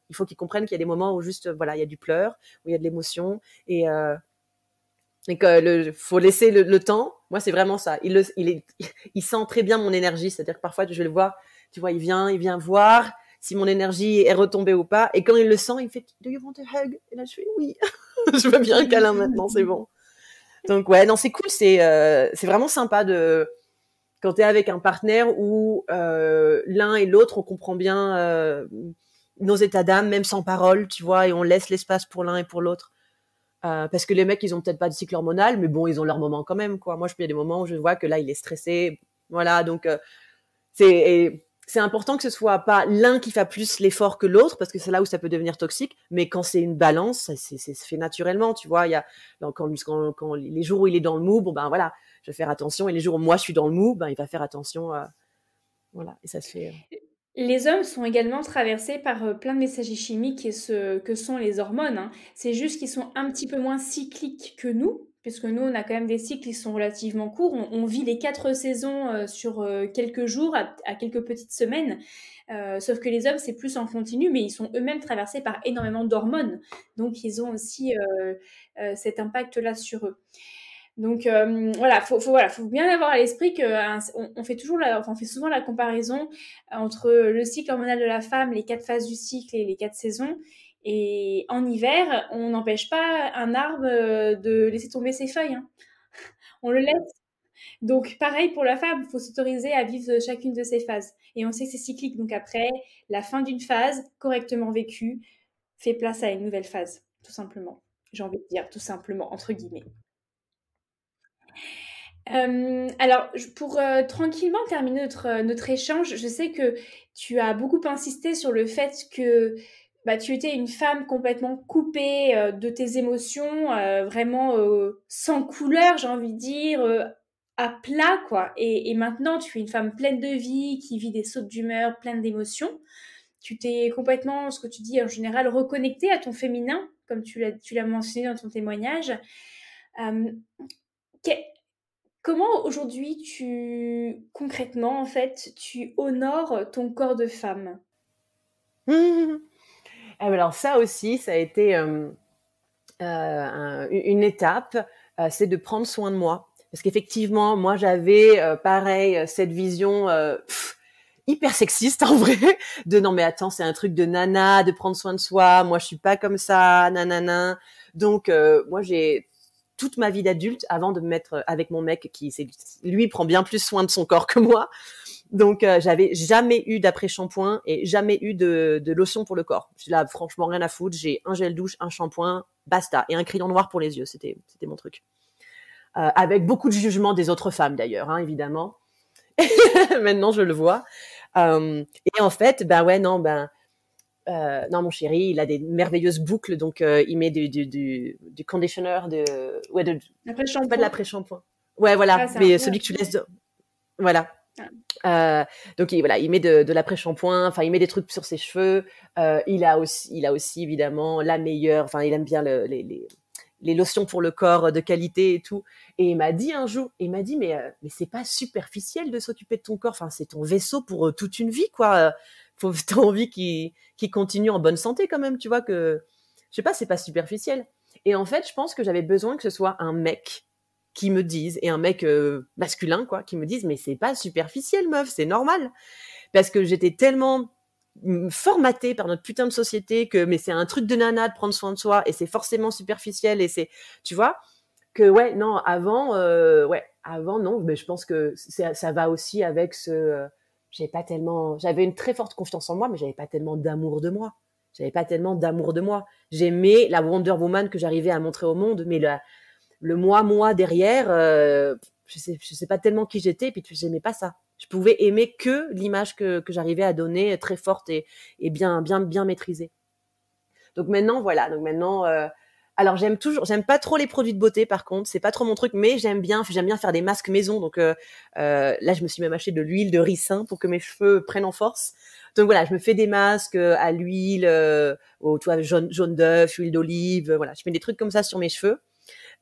il faut qu'ils comprennent qu'il y a des moments où juste, voilà, il y a du pleur, où il y a de l'émotion, et que faut laisser le temps. Moi, c'est vraiment ça. Il sent très bien mon énergie. C'est-à-dire que parfois, je vais le voir, tu vois, il vient voir si mon énergie est retombée ou pas. Et quand il le sent, il fait, Do you want a hug? Et là, je fais, oui. Je veux bien un câlin maintenant, c'est bon. Donc, ouais, non, c'est cool. C'est vraiment sympa quand t'es avec un partenaire où, l'un et l'autre, on comprend bien, nos états d'âme, même sans parole, tu vois, et on laisse l'espace pour l'un et pour l'autre. Parce que les mecs, ils ont peut-être pas de cycle hormonal, mais bon, ils ont leur moment quand même, quoi. Moi, il y a des moments où je vois que là, il est stressé. Voilà, donc c'est important que ce soit pas l'un qui fait plus l'effort que l'autre, parce que c'est là où ça peut devenir toxique. Mais quand c'est une balance, ça se fait naturellement, tu vois. Quand les jours où il est dans le mou, bon ben voilà, je vais faire attention. Et les jours où moi je suis dans le mou, ben il va faire attention. Voilà, et ça se fait. Les hommes sont également traversés par plein de messages chimiques que sont les hormones, hein. C'est juste qu'ils sont un petit peu moins cycliques que nous, puisque nous, on a quand même des cycles qui sont relativement courts. On vit les 4 saisons sur quelques jours à quelques petites semaines. Sauf que les hommes, c'est plus en continu, mais ils sont eux-mêmes traversés par énormément d'hormones. Donc, ils ont aussi cet impact-là sur eux. Donc voilà, faut bien avoir à l'esprit que on fait on fait souvent la comparaison entre le cycle hormonal de la femme, les 4 phases du cycle et les 4 saisons. Et en hiver, on n'empêche pas un arbre de laisser tomber ses feuilles, hein. On le laisse. Donc pareil pour la femme, il faut s'autoriser à vivre chacune de ces phases. Et on sait que c'est cyclique. Donc après, la fin d'une phase correctement vécue fait place à une nouvelle phase, tout simplement. J'ai envie de dire tout simplement entre guillemets. Alors, pour tranquillement terminer notre échange, je sais que tu as beaucoup insisté sur le fait que bah, tu étais une femme complètement coupée de tes émotions, vraiment sans couleur, j'ai envie de dire, à plat, quoi. Et maintenant, tu es une femme pleine de vie, qui vit des sautes d'humeur, pleine d'émotions. Tu t'es complètement, ce que tu dis en général, reconnectée à ton féminin, comme tu l'as mentionné dans ton témoignage. Euh, Comment aujourd'hui concrètement, en fait, tu honores ton corps de femme? Alors ça aussi, ça a été une étape, c'est de prendre soin de moi. Parce qu'effectivement, moi, j'avais pareil cette vision hyper sexiste en vrai, de non mais attends, c'est un truc de nana, de prendre soin de soi. Moi, je suis pas comme ça, nanana. Donc moi, j'ai toute ma vie d'adulte, avant de me mettre avec mon mec lui prend bien plus soin de son corps que moi. Donc, j'avais jamais eu d'après-shampoing et jamais eu de lotion pour le corps. Là, franchement, rien à foutre. J'ai un gel douche, un shampoing, basta. Et un crayon noir pour les yeux. C'était mon truc. Avec beaucoup de jugement des autres femmes, d'ailleurs, hein, évidemment. Maintenant, je le vois. Et en fait, non, mon chéri, il a des merveilleuses boucles, donc il met du conditioner, L'après-shampoing. pas de l'après-shampoing. Ouais, voilà, mais celui que tu laisses. Voilà. Donc il met de l'après-shampoing, enfin il met des trucs sur ses cheveux. Il a aussi évidemment la meilleure, enfin il aime bien les lotions pour le corps de qualité et tout. Et il m'a dit un jour, mais c'est pas superficiel de s'occuper de ton corps, enfin c'est ton vaisseau pour toute une vie quoi. T'as envie qu'il continue en bonne santé quand même, tu vois, que je sais pas, c'est pas superficiel. Et en fait, je pense que j'avais besoin que ce soit un mec qui me dise, et un mec masculin quoi, qui me dise mais c'est pas superficiel meuf, c'est normal. Parce que j'étais tellement formatée par notre putain de société que mais c'est un truc de nana de prendre soin de soi et c'est forcément superficiel et c'est, tu vois, que ouais, non, avant non, mais je pense que ça va aussi avec j'avais une très forte confiance en moi, mais j'avais pas tellement d'amour de moi. J'aimais la Wonder Woman que j'arrivais à montrer au monde, mais le moi derrière, je sais pas tellement qui j'étais, et puis j'aimais pas ça. Je pouvais aimer que l'image que j'arrivais à donner, très forte et bien maîtrisée. Donc maintenant, voilà. Alors j'aime pas trop les produits de beauté par contre, c'est pas trop mon truc, mais j'aime bien faire des masques maison. Donc là, je me suis même acheté de l'huile de ricin pour que mes cheveux prennent en force. Donc voilà, je me fais des masques à l'huile, jaune d'œuf, huile d'olive, voilà, je mets des trucs comme ça sur mes cheveux.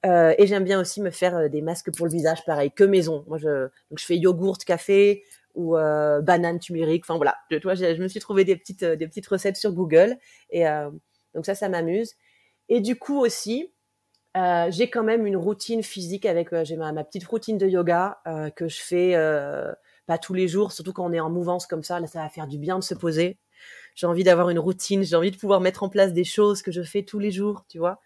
Et j'aime bien aussi me faire des masques pour le visage, pareil, que maison. Donc je fais yogourt, café, ou banane turmeric. Enfin voilà, toi, je me suis trouvé des petites recettes sur Google et donc ça m'amuse. Et du coup aussi, j'ai quand même une routine physique avec j'ai ma petite routine de yoga que je fais pas tous les jours, surtout quand on est en mouvance comme ça. Là, ça va faire du bien de se poser. J'ai envie d'avoir une routine, j'ai envie de pouvoir mettre en place des choses que je fais tous les jours, tu vois.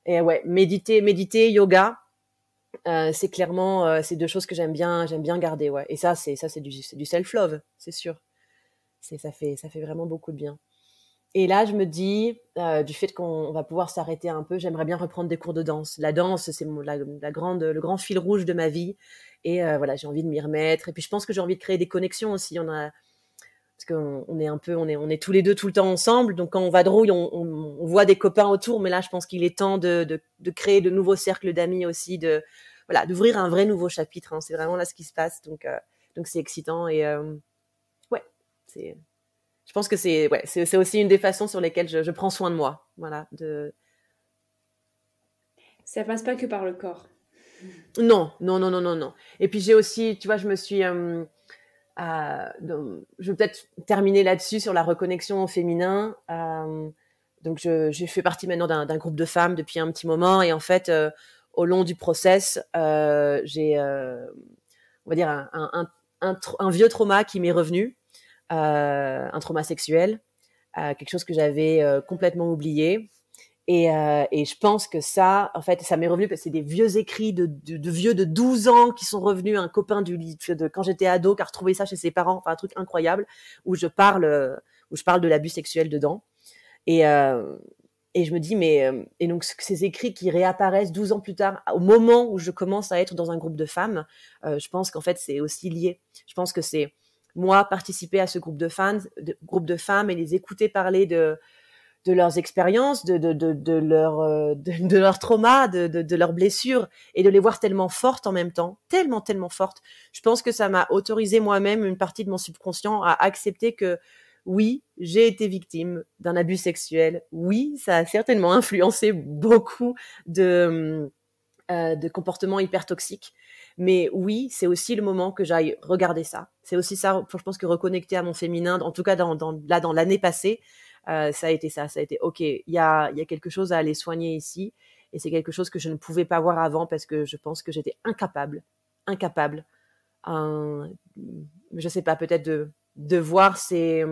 Et ouais, méditer, yoga, c'est clairement c'est deux choses que j'aime bien garder, ouais. Et c'est du self love, c'est sûr. Ça fait vraiment beaucoup de bien. Et là, je me dis, du fait qu'on va pouvoir s'arrêter un peu, j'aimerais bien reprendre des cours de danse. La danse, c'est le grand fil rouge de ma vie. Et voilà, j'ai envie de m'y remettre. Et puis, je pense que j'ai envie de créer des connexions aussi. Parce qu'on est on est tous les deux tout le temps ensemble. Donc, quand on va vadrouille, on voit des copains autour. Mais là, je pense qu'il est temps de créer de nouveaux cercles d'amis aussi, voilà, d'ouvrir un vrai nouveau chapitre, hein. C'est vraiment là ce qui se passe. Donc c'est excitant. Et ouais, c'est je pense que c'est aussi une des façons sur lesquelles je prends soin de moi. Voilà. Ça passe pas que par le corps. Non, non, non, non, non, non. Et puis j'ai aussi, tu vois, je vais peut-être terminer là-dessus sur la reconnexion au féminin. Donc j'ai fait partie maintenant d'un groupe de femmes depuis un petit moment et en fait, au long du process, j'ai, on va dire, un vieux trauma qui m'est revenu, un trauma sexuel, quelque chose que j'avais complètement oublié. Et je pense que ça, en fait, ça m'est revenu parce que c'est des vieux écrits de vieux de 12 ans qui sont revenus, un copain de quand j'étais ado qui a retrouvé ça chez ses parents, enfin un truc incroyable, où je parle de l'abus sexuel dedans. Et, euh, et je me dis, et donc ces écrits qui réapparaissent 12 ans plus tard, au moment où je commence à être dans un groupe de femmes, je pense qu'en fait, c'est aussi lié. Je pense que c'est moi participer à ce groupe de femmes et les écouter parler de leurs expériences, de leur trauma, de leurs blessures, et de les voir tellement fortes en même temps, tellement, tellement fortes. Je pense que ça m'a autorisé moi-même, une partie de mon subconscient, à accepter que oui, j'ai été victime d'un abus sexuel. Oui, ça a certainement influencé beaucoup de comportements hyper toxiques. Mais oui, c'est aussi le moment que j'aille regarder ça. C'est aussi ça, je pense que reconnecter à mon féminin, en tout cas dans l'année passée, ça a été ça. Ça a été, OK, il y a quelque chose à aller soigner ici. Et c'est quelque chose que je ne pouvais pas voir avant parce que je pense que j'étais incapable. Je sais pas, peut-être de voir ces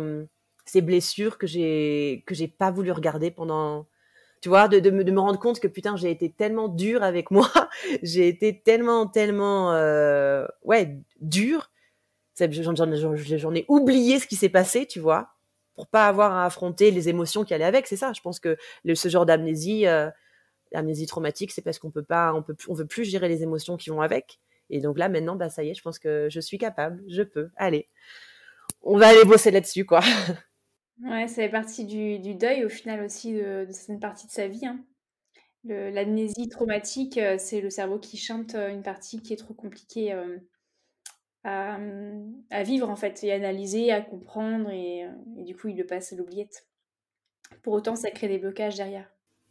blessures que j'ai pas voulu regarder pendant, tu vois, de me rendre compte que putain, j'ai été tellement dure avec moi, j'ai été tellement, ouais, dure. J'en ai oublié ce qui s'est passé, tu vois, pour pas avoir à affronter les émotions qui allaient avec. C'est ça, je pense que ce genre d'amnésie, amnésie traumatique, c'est parce qu'on peut pas, on veut plus gérer les émotions qui vont avec. Et donc là, maintenant, bah ça y est, je pense que je suis capable, je peux. Allez, on va aller bosser là-dessus, quoi. Ouais, ça fait partie du deuil au final aussi de certaines parties de sa vie, hein. L'amnésie traumatique, c'est le cerveau qui chante une partie qui est trop compliquée à vivre en fait, et analyser, à comprendre, et du coup il le passe à l'oubliette. Pour autant, ça crée des blocages derrière,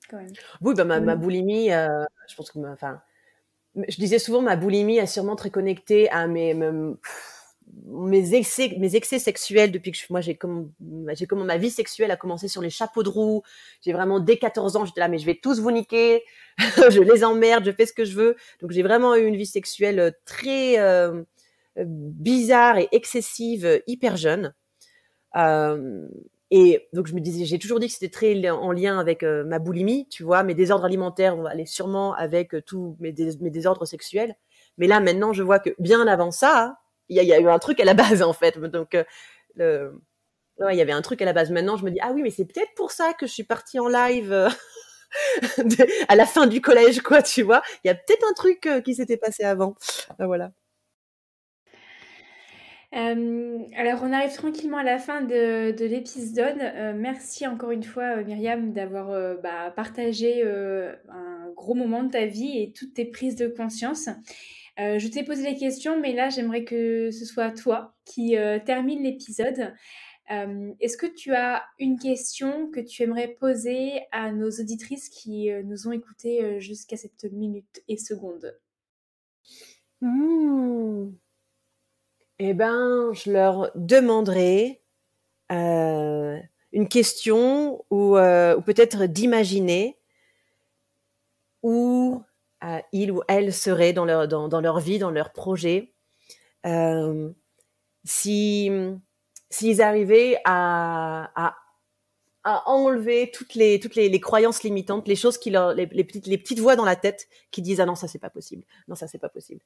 quand même. Oui, bah ma boulimie, je pense que, enfin, je disais souvent ma boulimie est sûrement très connectée à mes excès sexuels depuis que moi j'ai comme ma vie sexuelle a commencé sur les chapeaux de roue. J'ai vraiment dès 14 ans, j'étais là mais je vais tous vous niquer, je les emmerde, je fais ce que je veux. Donc j'ai vraiment eu une vie sexuelle très bizarre et excessive hyper jeune. Euh, et donc je me disais, j'ai toujours dit que c'était très en lien avec ma boulimie, tu vois, mes désordres alimentaires vont aller sûrement avec tous mes désordres sexuels. Mais là maintenant, je vois que bien avant ça, il y a eu un truc à la base en fait. Donc ouais, il y avait un truc à la base. Maintenant, je me dis ah oui, mais c'est peut-être pour ça que je suis partie en live à la fin du collège, quoi, tu vois. Il y a peut-être un truc qui s'était passé avant. Voilà. Alors on arrive tranquillement à la fin de l'épisode. Merci encore une fois, Myriam, d'avoir partagé un gros moment de ta vie et toutes tes prises de conscience. Je t'ai posé les questions, mais là j'aimerais que ce soit toi qui termine l'épisode. Est-ce que tu as une question que tu aimerais poser à nos auditrices qui nous ont écoutées jusqu'à cette minute et seconde? Eh ben, je leur demanderai une question ou peut-être d'imaginer où ils ou elles seraient dans leur vie, dans leur projet, euh, si s'ils arrivaient à enlever les croyances limitantes, les choses les petites voix dans la tête qui disent ah non ça c'est pas possible, non ça c'est pas possible.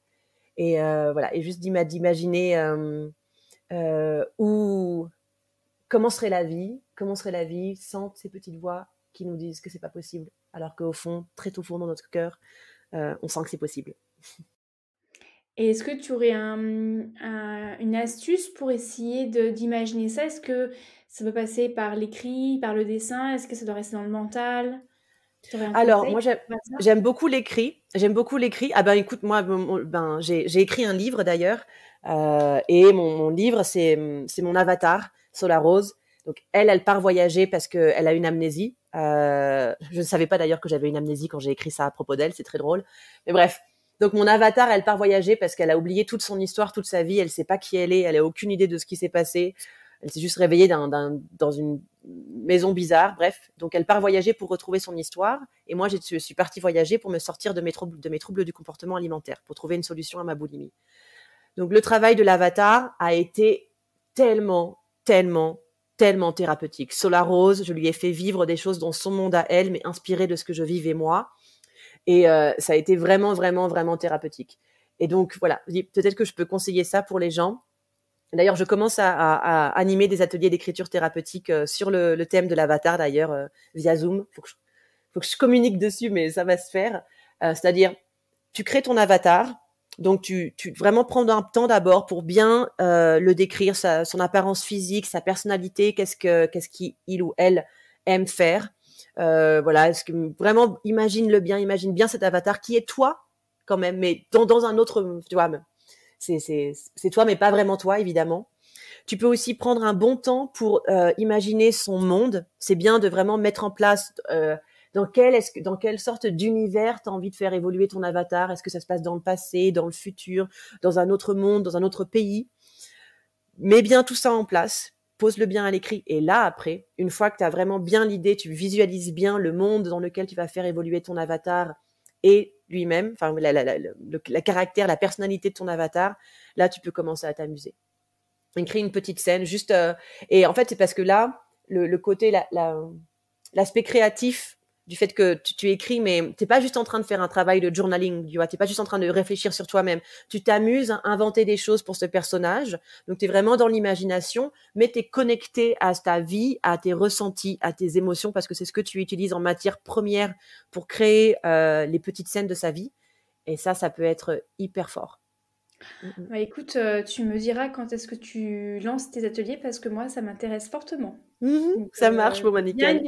Et voilà, et juste d'imaginer où comment serait la vie sans ces petites voix qui nous disent que c'est pas possible, alors qu'au fond, très au fond dans notre cœur, on sent que c'est possible. Et est-ce que tu aurais une astuce pour essayer d'imaginer ça? Est-ce que ça peut passer par l'écrit, par le dessin? Est-ce que ça doit rester dans le mental? Tu aurais un Alors, conseil moi, par rapport à ça? j'aime beaucoup l'écrit. J'aime beaucoup l'écrit. Ah ben, écoute, moi, j'ai écrit un livre d'ailleurs, et mon livre, c'est mon avatar, Solar Rose. Donc, elle part voyager parce qu'elle a une amnésie. Je ne savais pas d'ailleurs que j'avais une amnésie quand j'ai écrit ça à propos d'elle. C'est très drôle. Mais bref. Donc, mon avatar, elle part voyager parce qu'elle a oublié toute son histoire, toute sa vie. Elle sait pas qui elle est. Elle a aucune idée de ce qui s'est passé. Elle s'est juste réveillée dans une maison bizarre. Bref. Donc, elle part voyager pour retrouver son histoire. Et moi, je suis partie voyager pour me sortir de mes troubles du comportement alimentaire, pour trouver une solution à ma boulimie. Donc, le travail de l'avatar a été tellement, tellement, tellement thérapeutique. Solar Rose, je lui ai fait vivre des choses dans son monde à elle, mais inspiré de ce que je vivais moi. Et ça a été vraiment, vraiment, vraiment thérapeutique. Et donc, voilà, peut-être que je peux conseiller ça pour les gens. D'ailleurs, je commence à animer des ateliers d'écriture thérapeutique sur le thème de l'avatar, d'ailleurs, via Zoom. Faut que je communique dessus, mais ça va se faire. C'est-à-dire, tu crées ton avatar. Donc, tu vraiment prends un temps d'abord pour bien le décrire, son apparence physique, sa personnalité, qu'est-ce qu'il ou elle aime faire. Voilà, est-ce que vraiment imagine bien cet avatar qui est toi quand même, mais dans un autre, tu vois, c'est toi, mais pas vraiment toi, évidemment. Tu peux aussi prendre un bon temps pour imaginer son monde. C'est bien de vraiment mettre en place dans quelle sorte d'univers tu as envie de faire évoluer ton avatar. Est-ce que ça se passe dans le passé, dans le futur, dans un autre monde, dans un autre pays? Mets bien tout ça en place. Pose-le bien à l'écrit. Et là, après, une fois que tu as vraiment bien l'idée, tu visualises bien le monde dans lequel tu vas faire évoluer ton avatar et lui-même, enfin la caractère, la personnalité de ton avatar, là, tu peux commencer à t'amuser. Écris une petite scène, juste... et en fait, c'est parce que là, le côté, l'aspect créatif du fait que tu écris, mais t'es pas juste en train de faire un travail de journaling, tu vois, t'es pas juste en train de réfléchir sur toi-même. Tu t'amuses à inventer des choses pour ce personnage. Donc, t'es vraiment dans l'imagination, mais t'es connecté à ta vie, à tes ressentis, à tes émotions, parce que c'est ce que tu utilises en matière première pour créer les petites scènes de sa vie. Et ça peut être hyper fort. Bah, écoute, tu me diras quand est-ce que tu lances tes ateliers parce que moi, ça m'intéresse fortement. Donc, Ça marche, bon, bien nickel.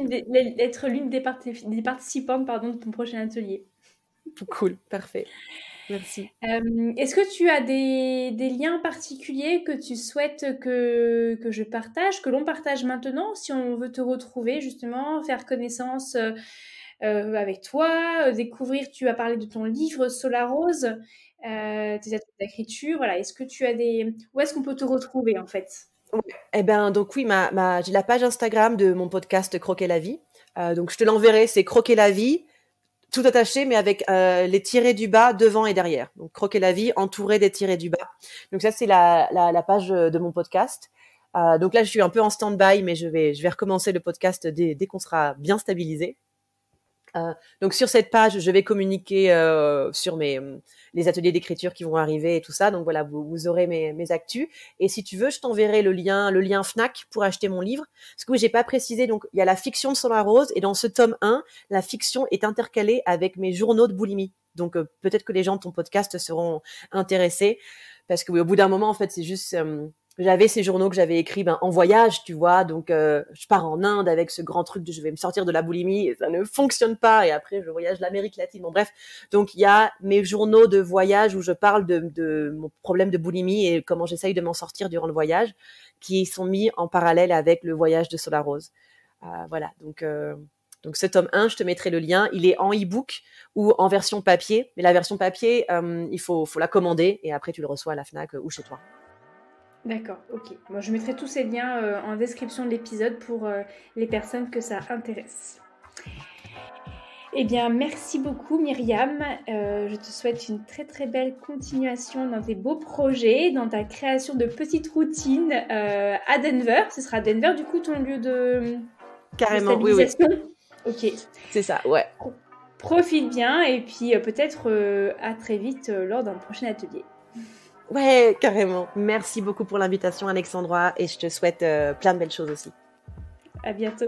être l'une des participantes pardon, de ton prochain atelier. Cool, parfait. Merci. Est-ce que tu as des liens particuliers que tu souhaites que je partage, que l'on partage maintenant, si on veut te retrouver justement, faire connaissance avec toi, découvrir, tu as parlé de ton livre Solar Rose, tes ateliers d'écriture, voilà. Est-ce que tu as où est-ce qu'on peut te retrouver en fait? Ouais. Eh ben, donc oui, j'ai la page Instagram de mon podcast Croquer la vie. Donc je te l'enverrai, c'est Croquer la vie, tout attaché, mais avec les tirés du bas devant et derrière. Donc Croquer la vie, entouré des tirés du bas. Donc ça, c'est la page de mon podcast. Donc là, je suis un peu en stand-by, mais je vais recommencer le podcast dès qu'on sera bien stabilisé. Donc sur cette page, je vais communiquer sur les ateliers d'écriture qui vont arriver et tout ça. Donc voilà, vous aurez mes actus. Et si tu veux, je t'enverrai le lien Fnac pour acheter mon livre. Parce que oui, j'ai pas précisé. Donc il y a la fiction de Solar Rose et dans ce tome 1, la fiction est intercalée avec mes journaux de boulimie. Donc peut-être que les gens de ton podcast seront intéressés parce que oui, au bout d'un moment, en fait, c'est juste j'avais ces journaux que j'avais écrits en voyage, tu vois, donc je pars en Inde avec ce grand truc de je vais me sortir de la boulimie et ça ne fonctionne pas et après je voyage l'Amérique latine. Bon bref, donc il y a mes journaux de voyage où je parle de mon problème de boulimie et comment j'essaye de m'en sortir durant le voyage qui sont mis en parallèle avec le voyage de Solar Rose. Voilà, donc ce tome 1, je te mettrai le lien. Il est en e-book ou en version papier. Mais la version papier, il faut la commander et après tu le reçois à la Fnac ou chez toi. D'accord, ok. Moi, je mettrai tous ces liens en description de l'épisode pour les personnes que ça intéresse. Eh bien, merci beaucoup Myriam. Je te souhaite une très très belle continuation dans tes beaux projets, dans ta création de petites routines à Denver. Ce sera Denver du coup ton lieu de stabilisation. Oui. Ok. C'est ça, ouais. Profite bien et puis peut-être à très vite lors d'un prochain atelier. Ouais, carrément. Merci beaucoup pour l'invitation Alexandra et je te souhaite plein de belles choses aussi. À bientôt.